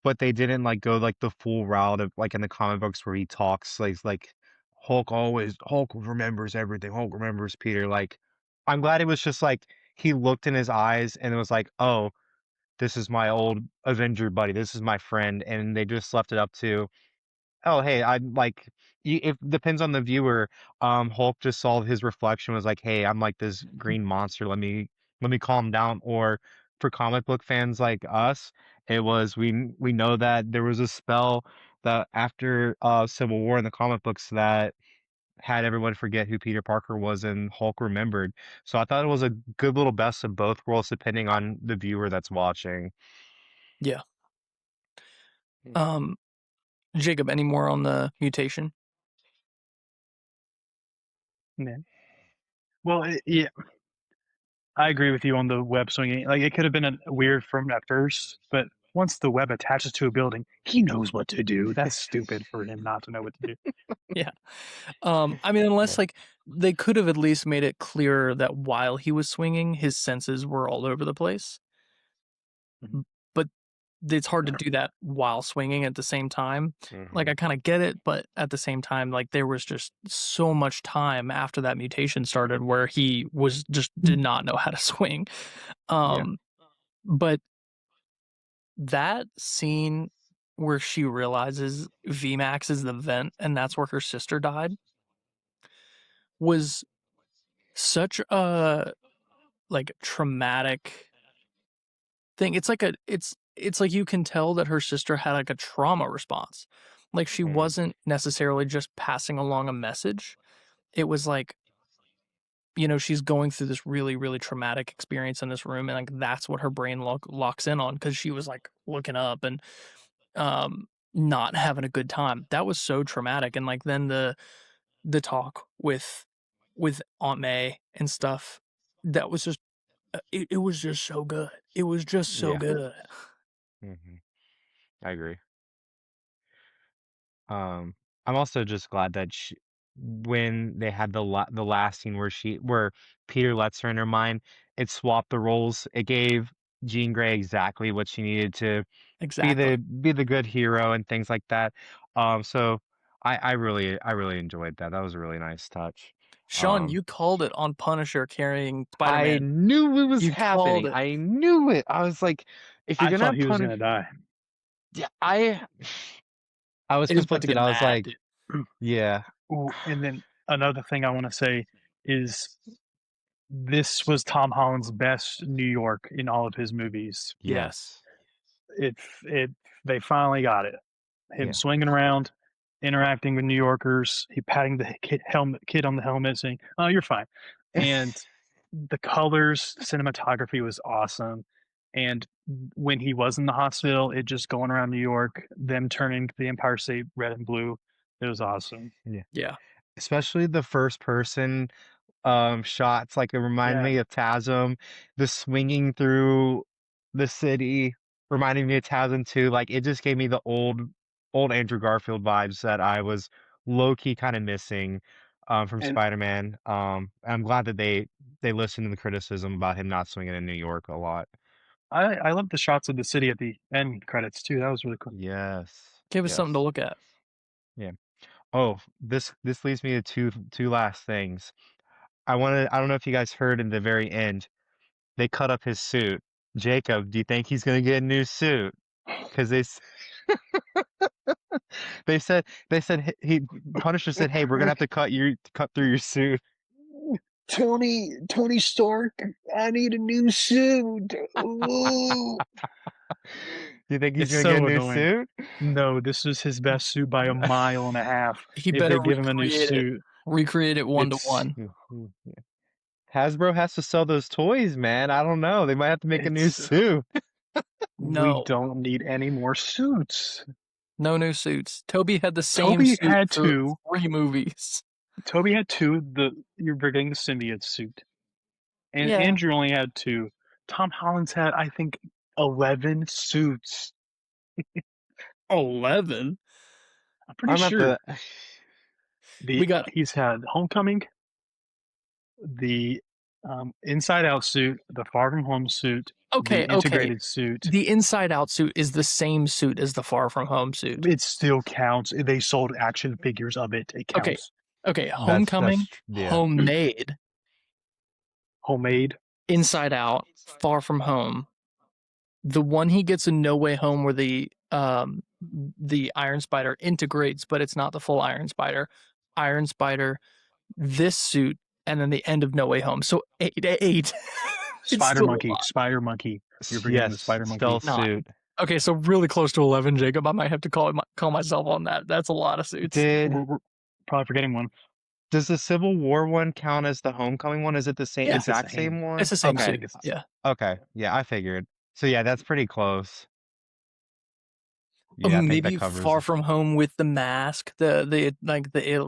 but they didn't like go like the full route of like in the comic books where he talks like Hulk remembers everything. Hulk remembers Peter. Like I'm glad it was just like he looked in his eyes and it was like, oh, this is my old Avenger buddy. This is my friend, and they just left it up to, oh, hey, I'm like, it depends on the viewer. Hulk just saw his reflection, was like, hey, I'm like this green monster. Let me calm down. Or for comic book fans like us, it was we know that there was a spell that after Civil War in the comic books that had everyone forget who Peter Parker was and Hulk remembered. So I thought it was a good little best of both worlds depending on the viewer that's watching. Yeah. Um, Jacob, any more on the mutation? Yeah. Well, yeah, I agree with you on the web swinging. Like, it could have been a weird from at first, but once the web attaches to a building, he knows what to do. That's stupid for him not to know what to do. Yeah. I mean, unless Yeah. like they could have at least made it clearer that while he was swinging, his senses were all over the place. Mhm. But it's hard to do that while swinging at the same time. Like Hmm. I kind of get it, but at the same time, like there was just so much time after that mutation started where he was just did not know how to swing. Yeah. Um, but that scene where she realizes VMAX is the vent and that's where her sister died was such a like traumatic thing. It's like it's like you can tell that her sister had like a trauma response. Like she Hmm. wasn't necessarily just passing along a message. It was like, you know, she's going through this really, really traumatic experience in this room, and like that's what her brain locks in on because she was like looking up and not having a good time. That was so traumatic. And like then the talk with Aunt May and stuff, that was just it was just so good. It was just so Yeah. good. Hmm. I agree. Um, I'm also just glad that when they had the last scene where Peter lets her in her mind, it swapped the roles. It gave Jean Grey exactly what she needed to Exactly. be the good hero and things like that. So I really enjoyed that. That was a really nice touch. Sean, Um, you called it on Punisher carrying I Spider-Man. knew it was You called happening. it. I knew it. I was like, if you're I gonna thought have he was Punish, gonna die. yeah, I was It is about to conflicted. get I was mad, like, dude. yeah. Ooh, and then another thing I want to say is this was Tom Holland's best New York in all of his movies. Yes. Yes. It they finally got it. Him Yeah. swinging around, interacting with New Yorkers, he patting the kid on the helmet, saying, "Oh, you're fine." And the colors, cinematography was awesome. And when he was in the hospital, it just going around New York, them turning the Empire State red and blue, it was awesome. Yeah. Yeah. Especially the first person shots, like it reminded Yeah, me of TASM, the swinging through the city reminding me of TASM too. Like it just gave me the old Andrew Garfield vibes that I was low key kind of missing from and Spider-Man. I'm glad that they listened to the criticism about him not swinging in New York a lot. I love the shots of the city at the end credits too. That was really cool. Yes. Give us something to Yes. look at. Yeah. Oh, this leads me to two last things. I don't know if you guys heard in the very end, they cut up his suit. Jacob, do you think he's gonna get a new suit? Because they said he Punisher said, "Hey, we're gonna have to cut through your suit." Tony Stark, I need a new suit. Ooh. You think he's It's gonna get a so new annoying. suit? No, this was his best suit by a mile and a half. He If better they give him a new recreate it. suit, Recreate it one to it's one. Hasbro has to sell those toys, man. I don't know. They might have to make a new it's suit. we No, don't need any more suits. no new suits. Toby had the same Toby suit had for two. 3 movies. Toby had two. You're forgetting the symbiote suit, and Yeah, Andrew only had two. Tom Holland's had, I think, 11 suits. 11. I'm pretty I'm at sure the We got he's had Homecoming, the Inside Out suit, the Far From Home suit, the okay. Okay, integrated suit. the Inside Out suit is the same suit as the Far From Home suit. It still counts. They sold action figures of it. It Okay, counts. okay. Homecoming, yeah. homemade, Homemade. Inside Out, Far From Home. The one he gets in No Way Home where the Iron Spider integrates, but it's not the full Iron Spider. Iron Spider, this suit, and then the end of No Way Home. So 8 to 8. It's Spider still a Monkey. lot. Spider Monkey. You're forgetting the Yes, Spider Monkey. stealth 9. suit. Okay, so really close to 11, Jacob. I might have to call myself on that. That's a lot of suits. Did We're probably forgetting one. does the Civil War one count as the Homecoming one? Is it the same Yeah, It's the exact same. same it's one? the same I Okay. suit. think it's the same. Yeah. Okay. Yeah, I figured. So yeah, that's pretty close. Oh, Yeah, I think that maybe covers Far it. From Home with the mask, the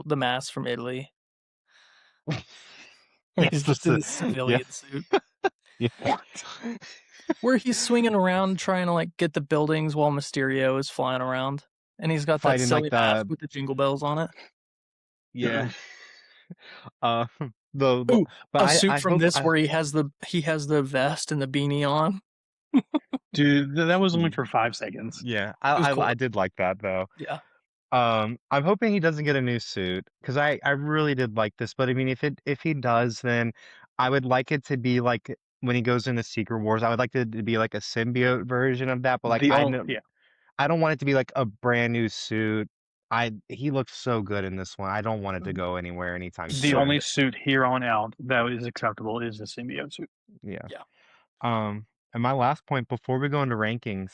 mask from Italy, where Yes, he's just in the yeah. civilian suit, Yeah. where he's swinging around trying to like get the buildings while Mysterio is flying around, and he's got that Fighting like silly mask the with the jingle bells on it. yeah. Uh the Ooh, but a suit I from hope this I where he has the vest and the beanie on. Dude, that was only yeah, for 5 seconds. yeah. It was cool. I did like that though. Yeah. I'm hoping he doesn't get a new suit because I really did like this. But I mean, if he does, then I would like it to be like when he goes into Secret Wars. I would like it to be like a symbiote version of that. But like The I only know yeah, I don't want it to be like a brand new suit. He looks so good in this one. I don't want it to go anywhere anytime the So only soon. good. suit here on out that is acceptable is the symbiote suit. Yeah. Yeah. And my last point before we go into rankings,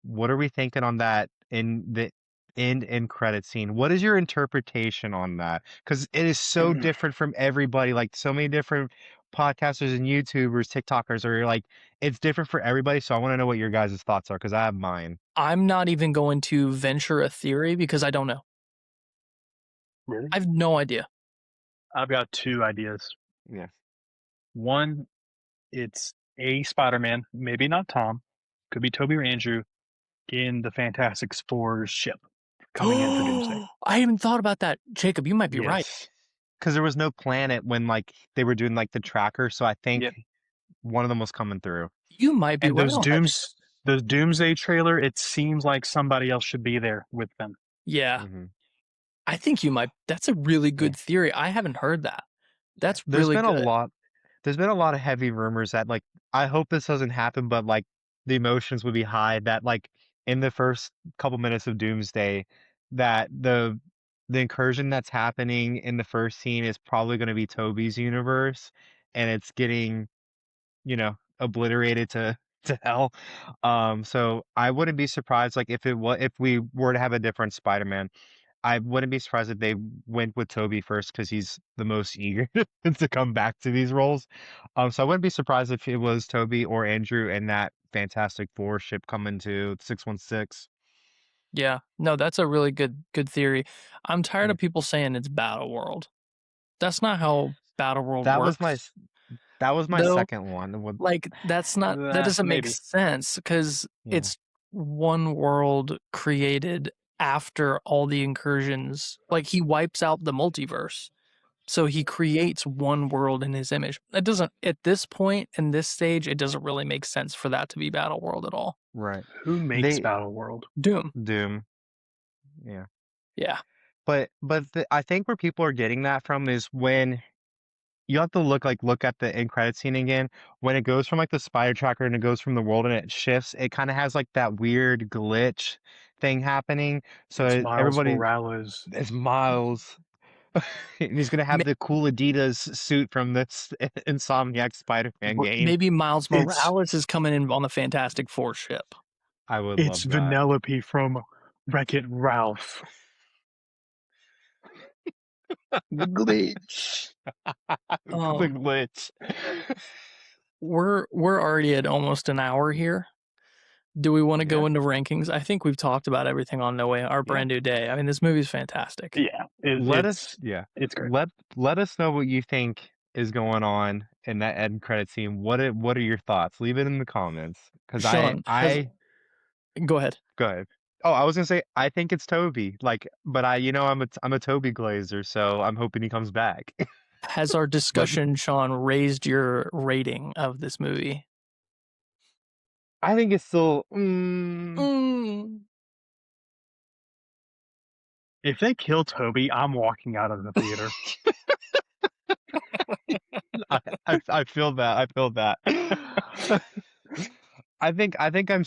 what are we thinking on that in the end credit scene? What is your interpretation on that? Because it is so different from everybody. Like so many different podcasters and YouTubers, TikTokers are like, it's different for everybody. So I want to know what your guys' thoughts are because I have mine. I'm not even going to venture a theory because I don't know. Really? I have no idea. I've got two ideas. Yeah. One, it's a Spider-Man, maybe not Tom, could be Tobey or Andrew, in the Fantastic Four's ship coming in for Doomsday. I haven't thought about that. Jacob, you might be right. Yes. Because there was no planet when like they were doing like the tracker. So I think Yep. one of them was coming through. You might be And right on that, Jacob. the Doomsday trailer, it seems like somebody else should be there with them. Yeah, Hmm. I think you might. That's a really Yeah. good theory. I haven't heard that. That's There's really been a good. lot there's been a lot of heavy rumors that like I hope this doesn't happen, but like the emotions would be high that like in the first couple minutes of Doomsday that the incursion that's happening in the first scene is probably going to be Toby's universe and it's getting, obliterated to hell. So I wouldn't be surprised, like, if we were to have a different Spider-Man. I wouldn't be surprised if they went with Toby first because he's the most eager to come back to these roles. So I wouldn't be surprised if it was Toby or Andrew and that Fantastic Four ship coming to 616. Yeah. No, that's a really good theory. I'm tired Yeah. of people saying it's Battle World. That's not how Battle World That was my works. s- that was my Though, second one. like that doesn't make Maybe. sense because Yeah. it's one world created after all the incursions. Like he wipes out the multiverse. So he creates one world in his image. It doesn't at this point in this stage, it doesn't really make sense for that to be Battle World at all. Right. Who makes They Battle World? Doom. Doom. Yeah. Yeah. But I think where people are getting that from is when you have to look at the end credit scene again. When it goes from like the spider tracker and it goes from the world and it shifts, it kind of has like that weird glitch thing happening. So It's Miles everybody Morales. is Miles. And he's gonna have May- the cool Adidas suit from this Insomniac Spider-Man game. Maybe Miles It's Morales is coming in on the Fantastic Four ship. I would it's love that. Vanellope from Wreck-It Ralph. The glitch. The Um, glitch. we're already at almost an hour here. Do we want to Yeah. go into rankings? I think we've talked about everything on No Way, our Yeah. brand new day. I mean, this movie's fantastic. Yeah, Let us, yeah. it's great. Let us know what you think is going on in that end credit scene. What are your thoughts? Leave it in the comments. Because Sean has I go ahead. go ahead. Oh, I was gonna say I think it's Toby. Like, but I'm a Toby Glazer, so I'm hoping he comes back. Has our But discussion, Sean, raised your rating of this movie? I think it's still. Mm. If they kill Toby, I'm walking out of the theater. I feel that. I feel that. I think I'm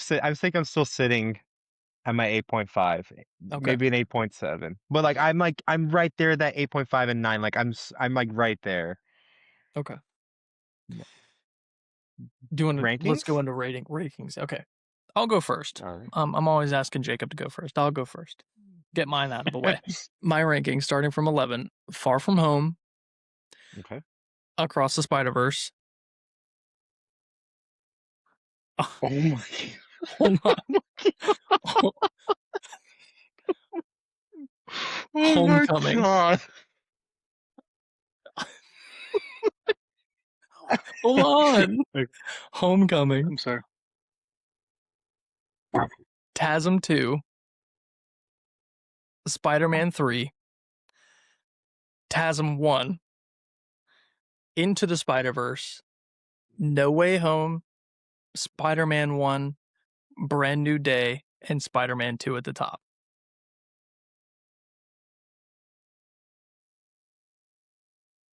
still sitting at my 8.5, Okay. maybe an 8.7. But I'm right there at that 8.5 and 9. I'm like right there. Okay. Do you want to let's go Rankings? into rankings. Okay. I'll go first. All right. I'm always asking Jacob to go first. I'll go first. Get mine out of the way. My ranking starting from 11, Far From Home, Okay. Across the Spider-Verse. Oh my Hold on. Oh my Homecoming. God. Hold on. Like, Homecoming, I'm sorry. TASM 2, Spider-Man 3, TASM 1, Into the Spider-Verse, No Way Home, Spider-Man 1, Brand New Day, and Spider-Man 2 at the top.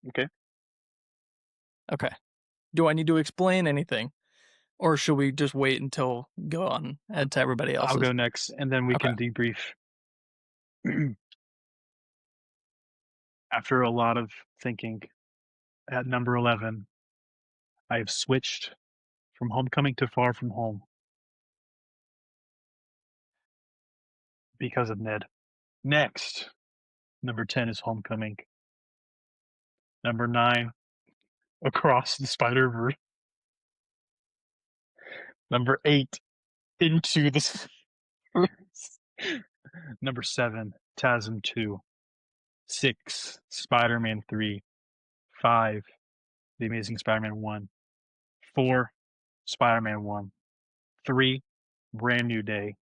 Okay. Okay. Do I need to explain anything? Or should we just wait until go on to everybody I'll else's? go next, and then we Okay. can debrief. After a lot of thinking, at number 11, I have switched from Homecoming to Far From Home because of Ned. Next, number 10 is Homecoming. Number 9, Across the Spider-Verse. Number 8, Into the Spider-Verse. Number 7, TASM 2. 6, Spider-Man 3. 5, The Amazing Spider-Man 1. 4, Spider-Man 1. 3, Brand New Day.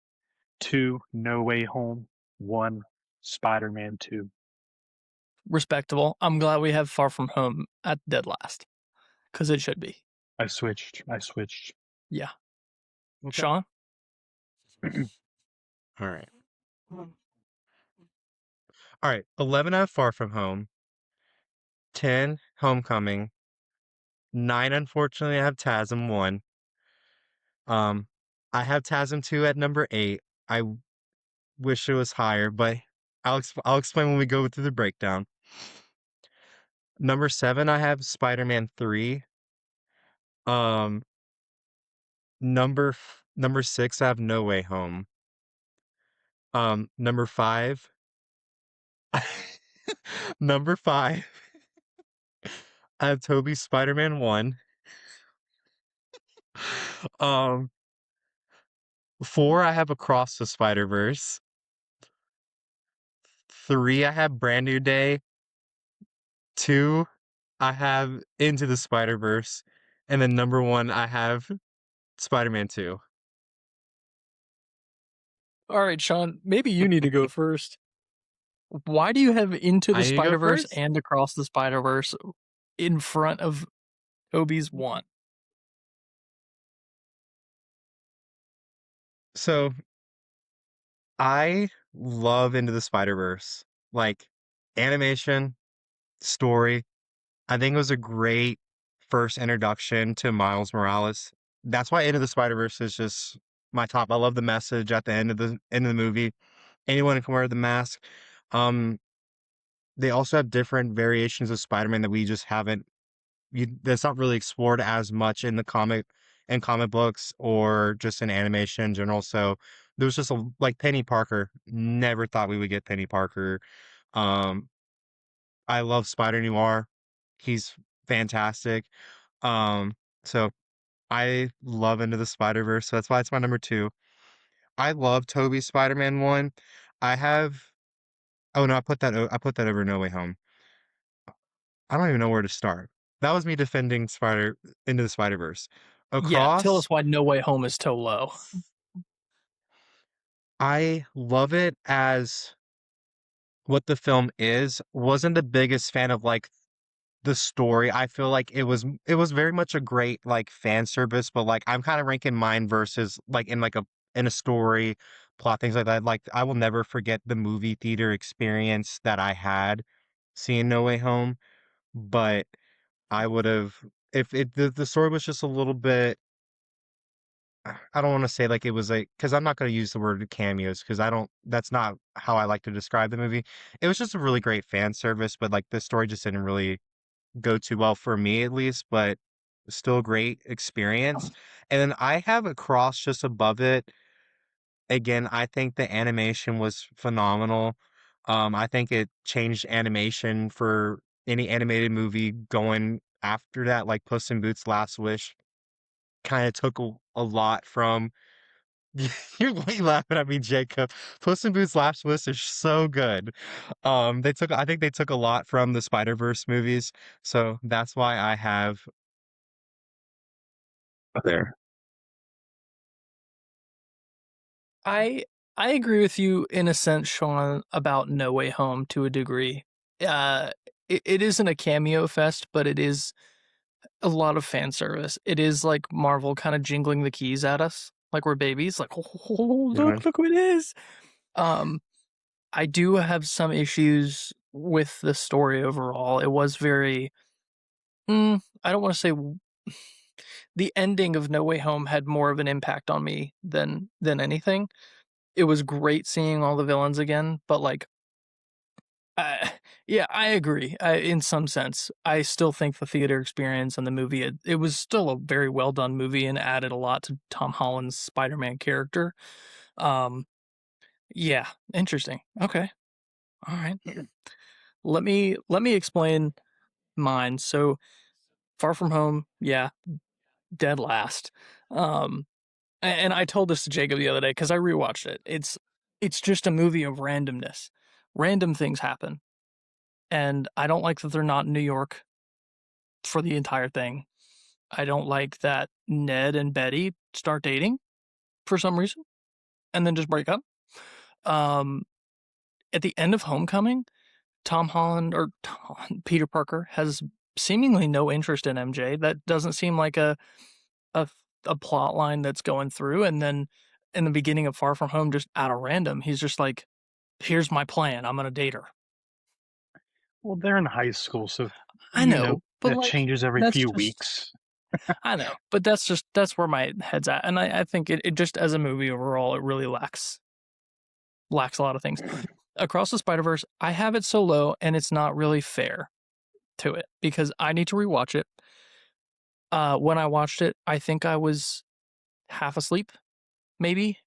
2, No Way Home. 1, Spider-Man 2. Respectable. I'm glad we have Far From Home at dead last. Because it should be. I switched. Yeah. Okay. Sean? All right. All right. 11 I have Far From Home. 10 Homecoming. 9 unfortunately I have TASM 1. Um I have TASM 2 at number 8. I wish it was higher, but I'll explain when we go through the breakdown. Number 7, I have Spider-Man 3. Um, number 6, I have No Way Home. Number 5, number 5, I have Tobey's Spider-Man 1. Um, 4, I have Across the Spider-Verse. 3, I have Brand New Day. 2, I have Into the Spider-Verse. And then number 1, I have Spider-Man 2. All right, Sean, maybe you need to go first. Why do you have Into the I need to go Spider-Verse first? and Across the Spider-Verse in front of Tobey's one? So, I love Into the Spider-Verse. Like, animation, story. I think it was a great first introduction to Miles Morales. That's why Into the Spider-Verse is just my top. I love the message at the end of the movie. Anyone can wear the mask. Um, they also have different variations of Spider-Man that we just haven't that's not really explored as much in comic books or just in animation in general. So there was just like Penny Parker. Never thought we would get Penny Parker. Um, I love Spider Noir. He's fantastic. Um, so I love Into the Spider-Verse, so that's why it's my number 2. I love Tobey's Spider-Man 1. I have oh no, I put that over No Way Home. I don't even know where to start. That was me defending Spider Into the Spider-Verse. Yeah, tell Across, us why No Way Home is so low. I love it as what the film is. Wasn't the biggest fan of like the story. I feel like it was very much a great like fan service, but like I'm kind of ranking mine versus like in a story, plot, things like that. Like I will never forget the movie theater experience that I had seeing No Way Home, but I would have if the story was just a little bit I don't want to say like it was like because I'm not going to use the word cameos because I don't that's not how I like to describe the movie. It was just a really great fan service, but like the story just didn't really go too well for me at least, but still a great experience. And then I have a cross just above it. Again, I think the animation was phenomenal. I think it changed animation for any animated movie going after that, like Puss in Boots' Last Wish kind of took a lot from you're way laughing at me, Jacob. Puss in Boots' Last Wish is so good. I think they took a lot from the Spider-Verse movies, so that's why I have there. I I agree with you in a sense, Sean, about No Way Home to a degree. Uh, it isn't a cameo fest, but it is a lot of fan service. It is like Marvel kind of jingling the keys at us, like we're babies. Like, oh, Yeah. look what it is. Um, I do have some issues with the story overall. It was very. I don't want to say the ending of No Way Home had more of an impact on me than anything. It was great seeing all the villains again, but like, uh, yeah, I agree. In some sense, I still think the theater experience and the movie it was still a very well done movie and added a lot to Tom Holland's Spider-Man character. Um, yeah, interesting. Okay, all right. Let me explain mine. So Far From Home, yeah, dead last. Um, and I told this to Jacob the other day because I rewatched it. It's just a movie of randomness. Random things happen, and I don't like that they're not in New York for the entire thing. I don't like that Ned and Betty start dating for some reason and then just break up. Um, at the end of Homecoming, Tom Holland or Peter Parker has seemingly no interest in MJ. That doesn't seem like a a plot line that's going through. And then in the beginning of Far From Home, just out of random, he's just like, "Here's my plan. I'm gonna date her." Well, they're in high school, so I know, but that like changes every that's few just weeks. I know, but that's where my head's at, and I think it just as a movie overall, it really lacks a lot of things. Across the Spider Verse, I have it so low, and it's not really fair. to it because I need to rewatch it. When I watched it, I think I was half asleep, maybe,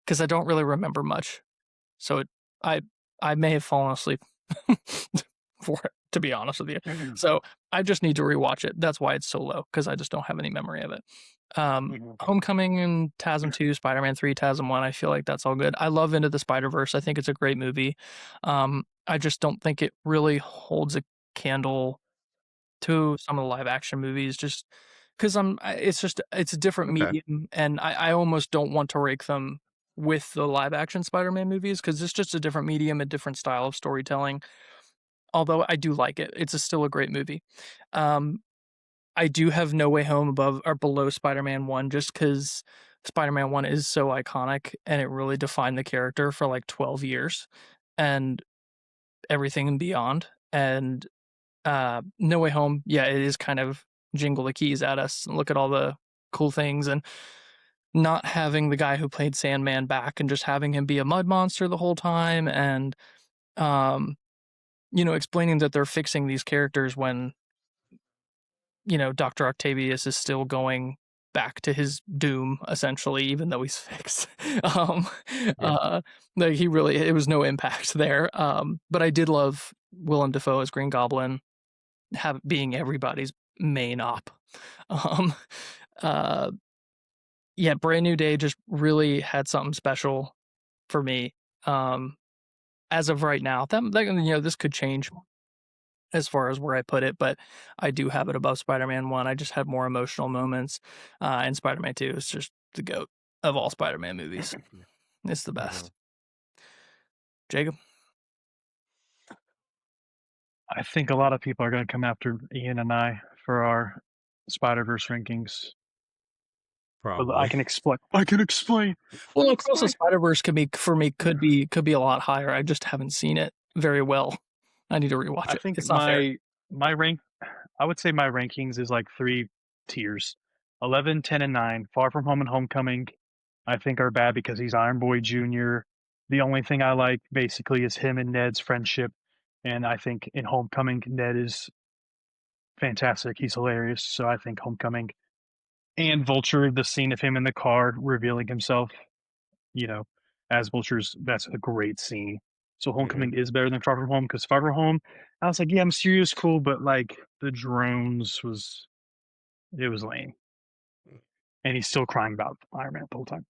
because I don't really remember much. So I I may have fallen asleep for it, to be honest with you. Mhm. So I just need to rewatch it. That's why it's so low because I just don't have any memory of it. Mhm. Homecoming and TASM 2, Spider-Man 3, TASM 1, I feel like that's all good. I love Into the Spider-Verse. I think it's a great movie. I just don't think it really holds a candle to some of the live action movies just because it's a different Okay. medium and I almost don't want to rake them with the live action Spider-Man movies because it's just a different medium, a different style of storytelling. Although I do like it. Still a great movie. Um, I do have No Way Home above or below Spider-Man 1 just because Spider-Man 1 is so iconic and it really defined the character for like 12 years and everything and beyond. And No Way Home, yeah, it is kind of jingle the keys at us and look at all the cool things and not having the guy who played Sandman back and just having him be a mud monster the whole time and um explaining that they're fixing these characters when, Dr. Octavius is still going back to his doom essentially even though he's fixed. um Yeah. uh like he really it was no impact there. But I did love Willem Dafoe as Green Goblin have being everybody's main op. Um, uh, yeah, Brand New Day just really had something special for me. Um, as of right now, this could change as far as where I put it, but I do have it above Spider-Man 1. I just had more emotional moments, and Spider-Man 2 is just the goat of all Spider-Man movies. It's the Mhm. best. Jacob, I think a lot of people are going to come after Ian and I for our Spider-Verse rankings, but I Probably. can explain. I can explain. Let well, me Across the explain. Spider Verse could be for me could be a lot higher. I just haven't seen it very well. I need to rewatch I it. think It's not fair. my rank. I would say my rankings is like three tiers: 11, 10, and 9. Far From Home and Homecoming, I think are bad because he's Iron Boy Jr. The only thing I like basically is him and Ned's friendship, and I think in Homecoming Ned is fantastic. He's hilarious. So I think Homecoming and Vulture, the scene of him in the car revealing himself, you know, as Vulture's, that's a great scene. So Mhm. Homecoming is better than Far From Home because Far From Home, I was like, yeah, Mysterio's cool, but like the drones was it was lame, and he's still crying about Iron Man the whole time.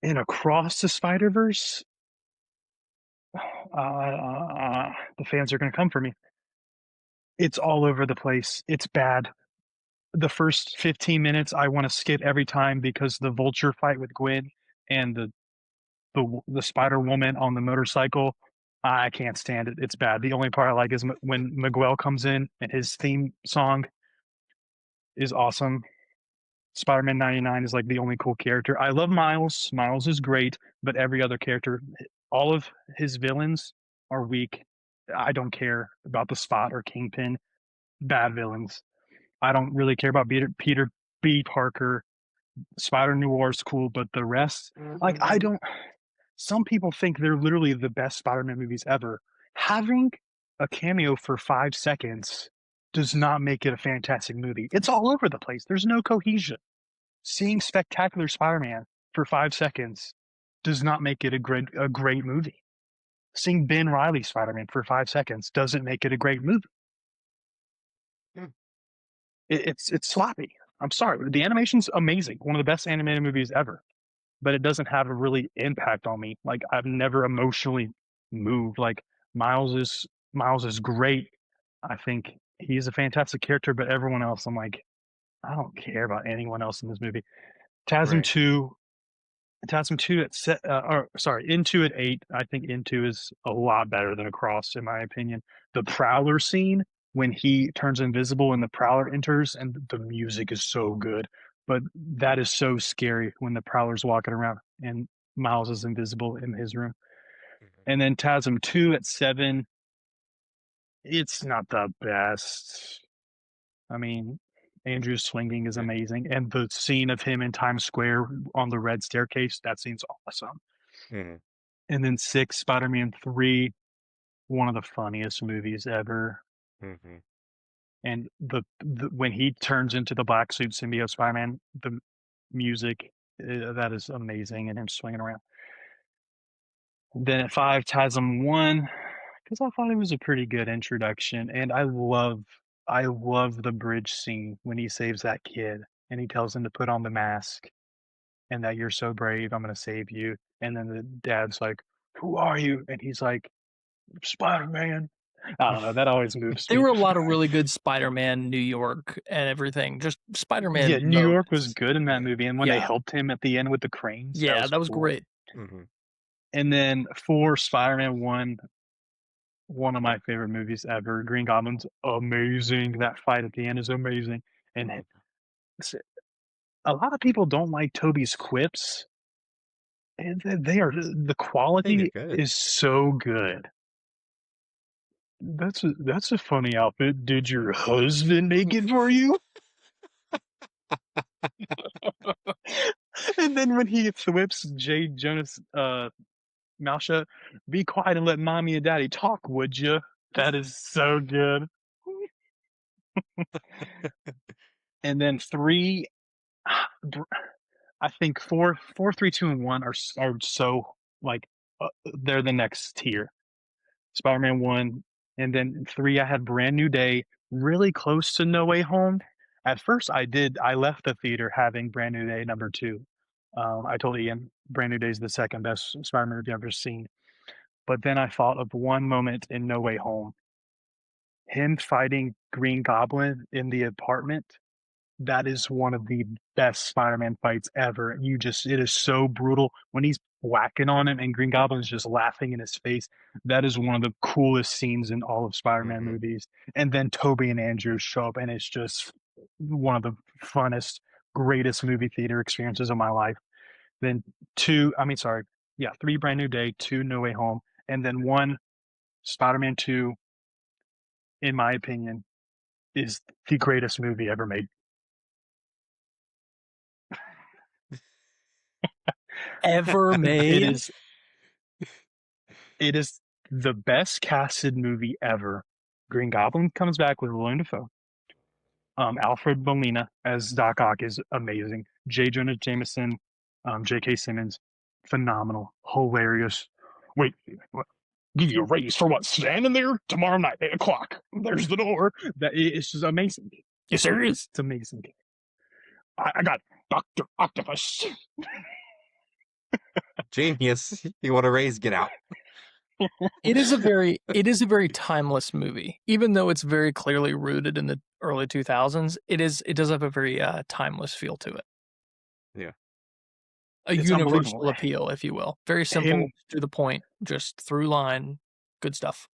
And Across the Spider Verse, the fans are gonna come for me. It's all over the place. It's bad. The first 15 minutes I want to skip every time because the Vulture fight with Gwen and the Spider Woman on the motorcycle. I can't stand it. It's bad. The only part I like is when Miguel comes in and his theme song is awesome. Spider-Man 99 is like the only cool character. I love Miles. Miles is great, but every other character, all of his villains are weak. I don't care about the Spot or Kingpin. Bad villains. I don't really care about Peter B. Parker. Spider Noir is cool, but the rest, like, I don't. Some people think they're literally the best Spider-Man movies ever. Having a cameo for 5 seconds does not make it a fantastic movie. It's all over the place. There's no cohesion. Seeing Spectacular Spider-Man for 5 seconds does not make it a great movie. Seeing Ben Riley Spider-Man for 5 seconds doesn't make it a great movie. Mm. It's sloppy. I'm sorry. The animation's amazing. One of the best animated movies ever. But it doesn't have a really impact on me. Like I've never emotionally moved. Like Miles is great. I think he's a fantastic character, but everyone else, I'm like, I don't care about anyone else in this movie. TASM Right. two, TASM two at set, or sorry, Into at 8. I think Into is a lot better than Across, in my opinion. The Prowler scene when he turns invisible and the Prowler enters, and the music is so good. But that is so scary when the Prowler's walking around and Miles is invisible in his room. Mhm. And then TASM 2 at 7, it's not the best. I mean, Andrew's swinging is Yeah. amazing. And the scene of him in Times Square on the red staircase, that scene's awesome. Mhm. And then 6, Spider-Man 3. one of the funniest movies ever. Hmm. And the when he turns into the black suit symbiote Spider-Man, the music that is amazing, and him swinging around. Then at 5, TASM 1, because I thought it was a pretty good introduction, and I love the bridge scene when he saves that kid and he tells him to put on the mask and that you're so brave, I'm gonna save you. And then the dad's like, "Who are you?" And he's like, "Spider-Man." I don't know, that always moves There me. were a lot of really good Spider-Man New York and everything. Just Yeah, Spider-Man New York was moments. good in that movie, and when they Yeah. helped him at the end with the cranes, that Yeah, was that was cool. great. Hmm. And then for Spider-Man 1, one of my favorite movies ever. Green Goblin's amazing. That fight at the end is amazing. And it's a lot of people don't like Tobey's quips, and they are the I think they're quality good. is so good. That's a funny outfit. Did your husband make it for you? And then when he whips Jay Jonas mouth shut, be quiet and let mommy and daddy talk, would you? That is so good. And then 3, I think 4, 3, 2, and 1 are so like they're the next tier. Spider-Man 1, and then 3, I had Brand New Day, really close to No Way Home. At first, I left the theater having Brand New Day number 2. I told Ian Brand New Day is the second best Spider-Man movie I've ever seen. But then I thought of one moment in No Way Home, him fighting Green Goblin in the apartment. That is one of the best Spider-Man fights ever. It is so brutal when he's whacking on him and Green Goblin's just laughing in his face. That is one of the coolest scenes in all of Spider-Man Hmm. movies. And then Tobey and Andrew show up, and it's just one of the funnest, greatest movie theater experiences of my life. Then 2, I mean, sorry, yeah, 3, Brand New Day, 2, No Way Home, and then 1, Spider-Man 2, in my opinion, is the greatest movie ever made. Ever It made? is It is the best casted movie ever. Green Goblin comes back with Willem Dafoe. Alfred Molina as Doc Ock is amazing. J. Jonah Jameson, J.K. Simmons, phenomenal, hilarious. Wait, what? Give you a raise for what? Standing there tomorrow night, 8 o'clock. There's the door. It's just amazing. You serious? It's amazing. I got Doctor Octopus. Genius. You want to raise? Get out. It is a very timeless movie. Even though it's very clearly rooted in the early 2000s, it does have a very timeless feel to it. Yeah. A It's unbelievable. universal appeal, if you will. Very simple, Him to the point, just through line, good stuff.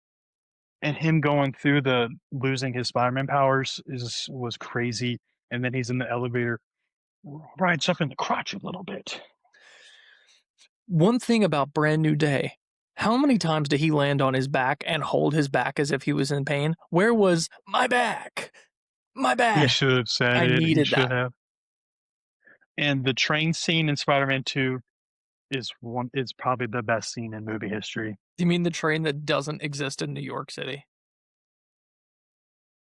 and him going through the losing his Spider-Man powers was crazy. And then he's in the elevator, rides up in the crotch a little bit. One thing about Brand New Day, how many times did he land on his back and hold his back as if he was in pain? Where was my back? My He back. should have said I it. He needed should that. have. And the train scene in Spider-Man 2 is probably the best scene in movie history. Do you mean the train that doesn't exist in New York City?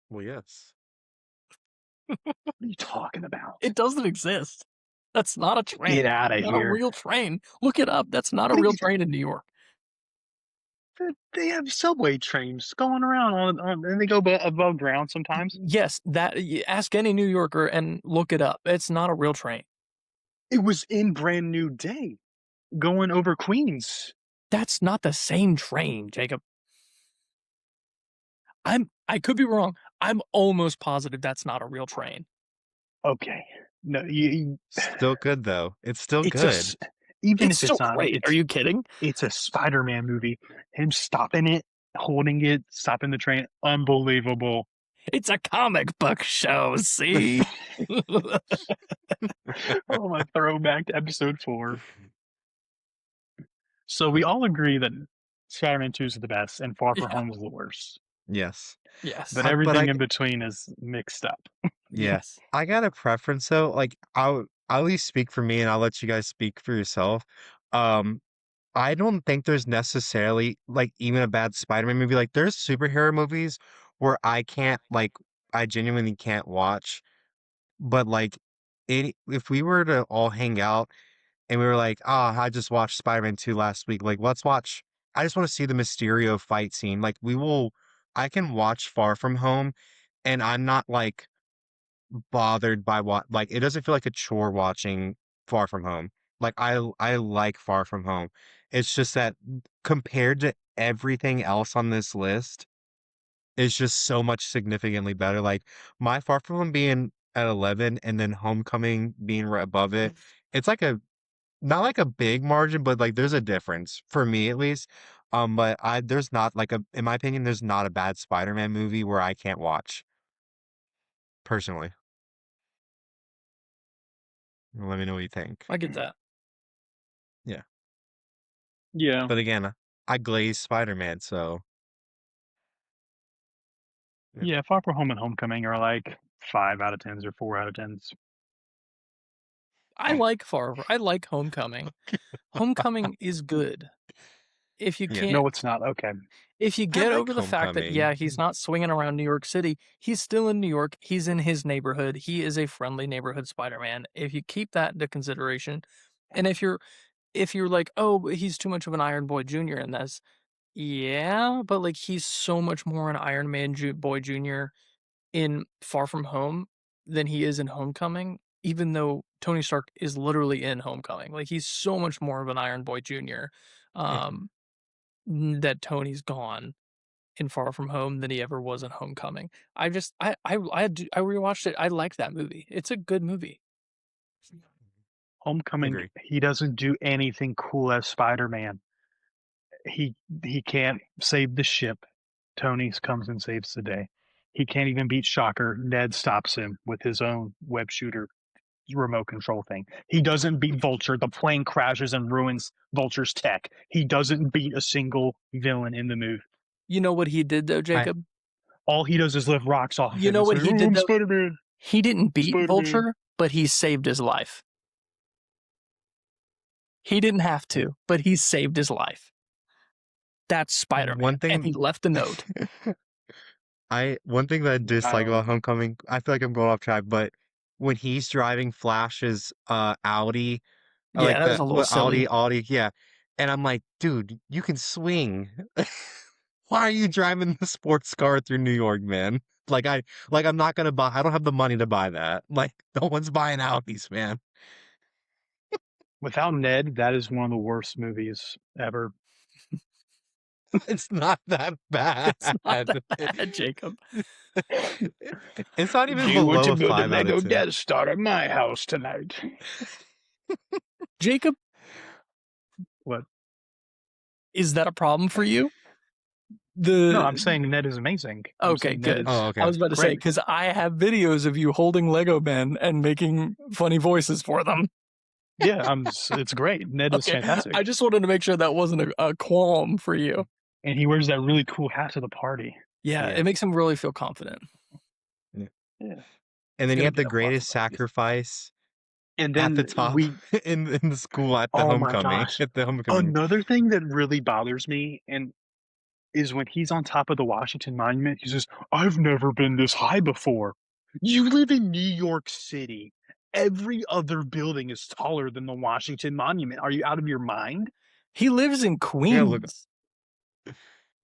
Well, yes. What are you talking about? It doesn't exist. That's not a train. Get out of Not a here. real train. Look it up. That's not a What are real you train in New York. They have subway trains going around and they go above ground sometimes. Yes, ask any New Yorker and look it up. It's not a real train. It was in Brand New Day going over Queens. That's not the same train, Jacob. I could be wrong. I'm almost positive that's not a real train. Okay. No, Still good though. It's still it's good. even It's if still it's not, great. Are you kidding? it's a Spider-Man movie. Him stopping it, holding it, stopping the train, unbelievable. It's a comic book show, see? Oh, my throwback to episode 4. So we all agree that Spider-Man 2 is the best and Far From Yeah. Home is the worst. Yes. Yes. But But everything in between is mixed up. yeah, Yes. I got a preference though. Like I'll at least speak for me, and I'll let you guys speak for yourself. Um, I don't think there's necessarily like even a bad Spider-Man movie. Like there's superhero movies where I can't like I genuinely can't watch. But like if we were to all hang out and we were like, I just watched Spider-Man 2 last week, like let's watch I just want to see the Mysterio fight scene. Like I can watch Far From Home and I'm not like bothered by what like it doesn't feel like a chore watching Far From Home. Like I like Far From Home. It's just that compared to everything else on this list, it's just so much significantly better. Like my Far From Home being at 11 and then Homecoming being right above it. It's like a not like a big margin, but like there's a difference for me at least. But I there's not like a in my opinion, there's not a bad Spider-Man movie where I can't watch personally. Let me know what you think. I get that. Yeah. Yeah. But again, I glaze Spider-Man, so yeah. Yeah, Far From Home and Homecoming are like 5 out of 10s or 4 out of 10s. I like Homecoming. Homecoming is good. If you Yeah. can't No, it's not. Okay. if you I get like over the fact that, Homecoming. yeah, he's not swinging around New York City, he's still in New York, he's in his neighborhood, he is a friendly neighborhood Spider-Man. If you keep that into consideration, and if you're like, "Oh, but he's too much of an Iron Boy Jr. in this," yeah, but, like, he's so much more an Iron Man Boy Jr. in Far From Home than he is in Homecoming, even though Tony Stark is literally in Homecoming. Like, he's so much more of an Iron Boy Jr., Yeah. that Tony's gone in Far From Home than he ever was in Homecoming. I rewatched it. I liked that movie. It's a good movie. Homecoming, Agree. he doesn't do anything cool as Spider-Man. He he can't save the ship. Tony comes and saves the day. He can't even beat Shocker. Ned stops him with his own web shooter remote control thing. He doesn't beat Vulture. The plane crashes and ruins Vulture's tech. He doesn't beat a single villain in the movie. You know what he did though, I Jacob? All he does is lift rocks off of You him know and what say, he "Oh, did I'm though? Spider-Man. He didn't beat Spider-Man." Vulture, but he saved his life. He didn't have to, but he saved his life. That's Spider-Man, one and he thing left a note. one thing that I I dislike don't about know. Homecoming, I feel like I'm going off track, but when he's driving Flash's Audi, Yeah, that was the a little what, silly. Audi, yeah. And I'm like, dude, you can swing. Why are you driving the sports car through New York, man? I'm not gonna buy I don't have the money to buy that. Like no one's buying Audis, man. Without Ned, that is one of the worst movies ever. It's not that bad. It's not that bad, Jacob. It's not Do even you want below to a build a 5 out of Lego 10. Death Star at my house tonight? Jacob, What? is that a problem for you? No, I'm The saying Ned is amazing. I'm Okay, saying Ned good. Oh, is I okay. was about to say great. because I have videos of you holding Lego men and making funny voices for them. Yeah, it's great. Ned is Okay, I fantastic. just wanted to make sure that wasn't a qualm for you. And he wears that really cool hat to the party. Yeah, Yeah. it makes him really feel confident. Yeah. Yeah. And It's then you gonna have be the a fluff greatest puppy. sacrifice And at the then top we in the school at the oh my homecoming. gosh. At the homecoming. Another thing that really bothers me and is when he's on top of the Washington Monument, he says, "I've never been this high before." You live in New York City. Every other building is taller than the Washington Monument. Are you out of your mind? He lives in Yeah, look. Queens.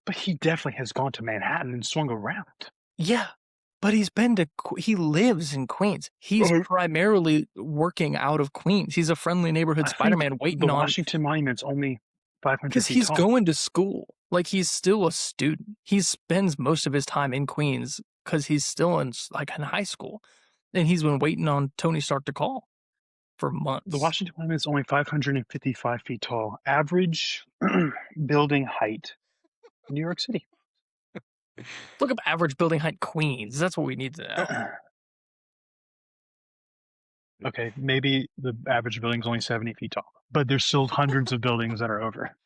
But he definitely has gone to Manhattan and swung around. Yeah, but he lives in Queens. He's Uh, primarily working out of Queens. He's a friendly neighborhood I think Spider-Man the waiting on Washington Monument's only 500 because feet he's tall. going to school. Like he's still a student. He spends most of his time in Queens because he's still in high school, and he's been waiting on Tony Stark to call for The months. Washington Monument's only 555 feet tall. Average building height in New York City. Look up average building height Queens. That's what we need to know. Okay, maybe the average building's only 70 feet tall, but there's still hundreds of buildings that are over.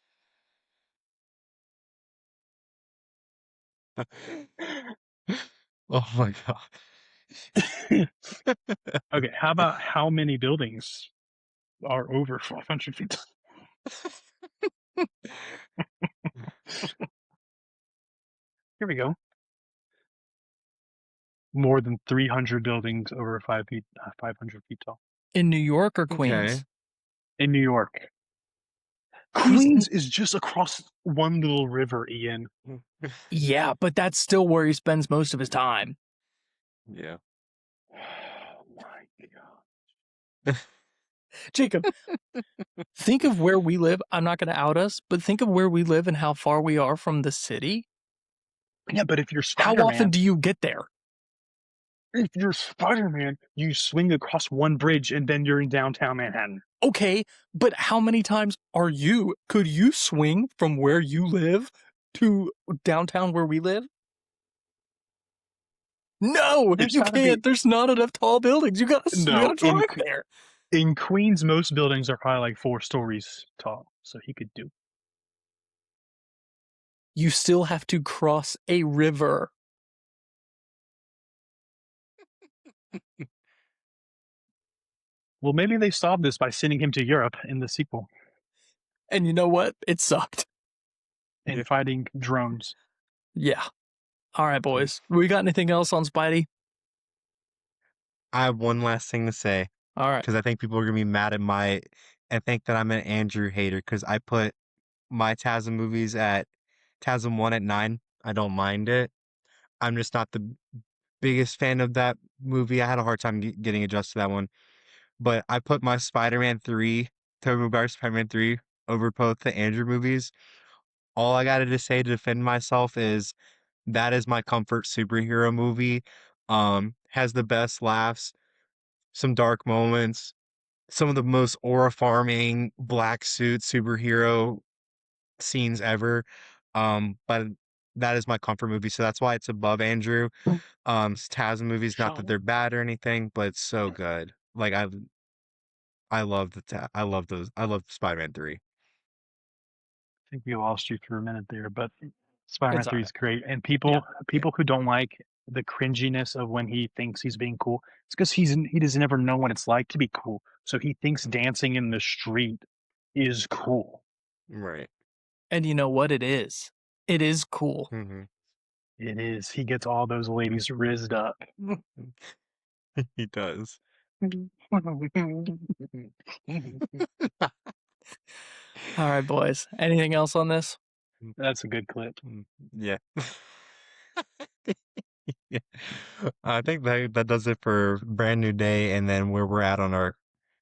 Oh my Okay, how about how many buildings are over 500 feet tall? Here we go. More than 300 buildings over 500 feet tall In New York or Okay. Queens? in New York. Who's Queens is just across one little river, Ian. Yeah, but that's still where he spends most of his time. Yeah. Oh my Jacob, think of where we live. I'm not going to out us, but think of where we live and how far we are from the city. Yeah, but if you're How often Spider-Man, do you get there? you swing across one bridge and then you're in downtown Manhattan. Okay, but how many times could you swing from where you live to downtown where we live? No, There's you gotta be can't. There's not enough tall buildings. You no gotta drive there. in Queens. Most buildings are probably like 4 stories tall, so he could do. You still have to cross a river. Well, maybe they solved this by sending him to Europe in the sequel And you know what? It sucked. and Yeah. fighting drones. Yeah. All right, boys. We got anything else on Spidey? I have one last thing to say All right. because I think people are gonna be mad at and think that I'm an Andrew hater because I put my TASM movies at TASM 1 at 9. I don't mind it. I'm just not the biggest fan of that movie. I had a hard time getting adjusted to that one. But I put my Spider-Man 3, Tobey Maguire's Spider-Man 3, over both the Andrew movies. All I got to say to defend myself is that is my comfort superhero movie. Has the best laughs, some dark moments, some of the most aura-farming black suit superhero scenes ever. But that is my comfort movie, so that's why it's above Andrew. TASM movies, not that they're bad or anything, but it's so good. Like I love I love those. I love Spider-Man 3. I think we lost you for a minute there, but Spider-Man It's all 3 right. is great. And Yeah. people who don't like the cringiness of when he thinks he's being cool, it's because he doesn't ever know what it's like to be cool. So he thinks dancing in the street is cool. Right. And you know what? It is. It is cool. Hmm. It is. He gets all those ladies rizzed up. He does. All right, boys. Anything else on this? That's a good clip. Yeah. Yeah. I think that does it for Brand New Day, and then where we're at on our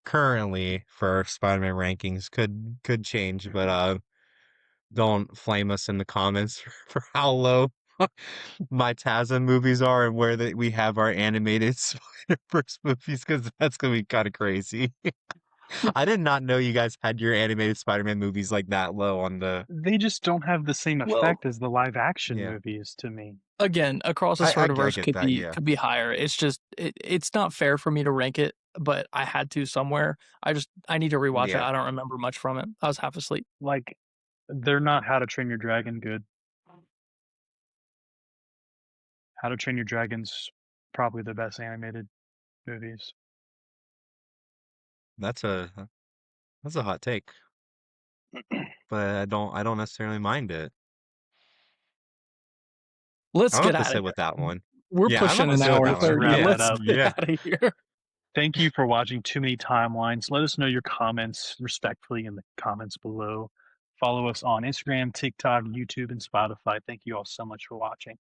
currently for our Spider-Man rankings could change, but don't flame us in the comments for how low my TASM movies are and where we have our animated Spider-Verse movies, because that's gonna be kind of crazy. I did not know you guys had your animated Spider-Man movies like that low on the. They just don't have the same Well, effect as the live action Yeah, movies to me. again, Across the I Spider-Verse get that. Yeah, could be higher. It's just it's not fair for me to rank it, but I had to somewhere. I need to rewatch it. yeah. I don't remember much from it. I was half asleep. Like, they're not How to Train Your Dragon good. How to Train Your Dragon's probably the best animated movies. That's a hot take, but I don't necessarily mind it. Let's I'll have get to out of sit with that here. one. We're Yeah, I'll have pushing to an sit with hour that Let's one. 30. wrap Yeah, that Let's up. get yeah. out of here. Thank you for watching Too Many Timelines. Let us know your comments respectfully in the comments below. Follow us on Instagram, TikTok, YouTube, and Spotify. Thank you all so much for watching.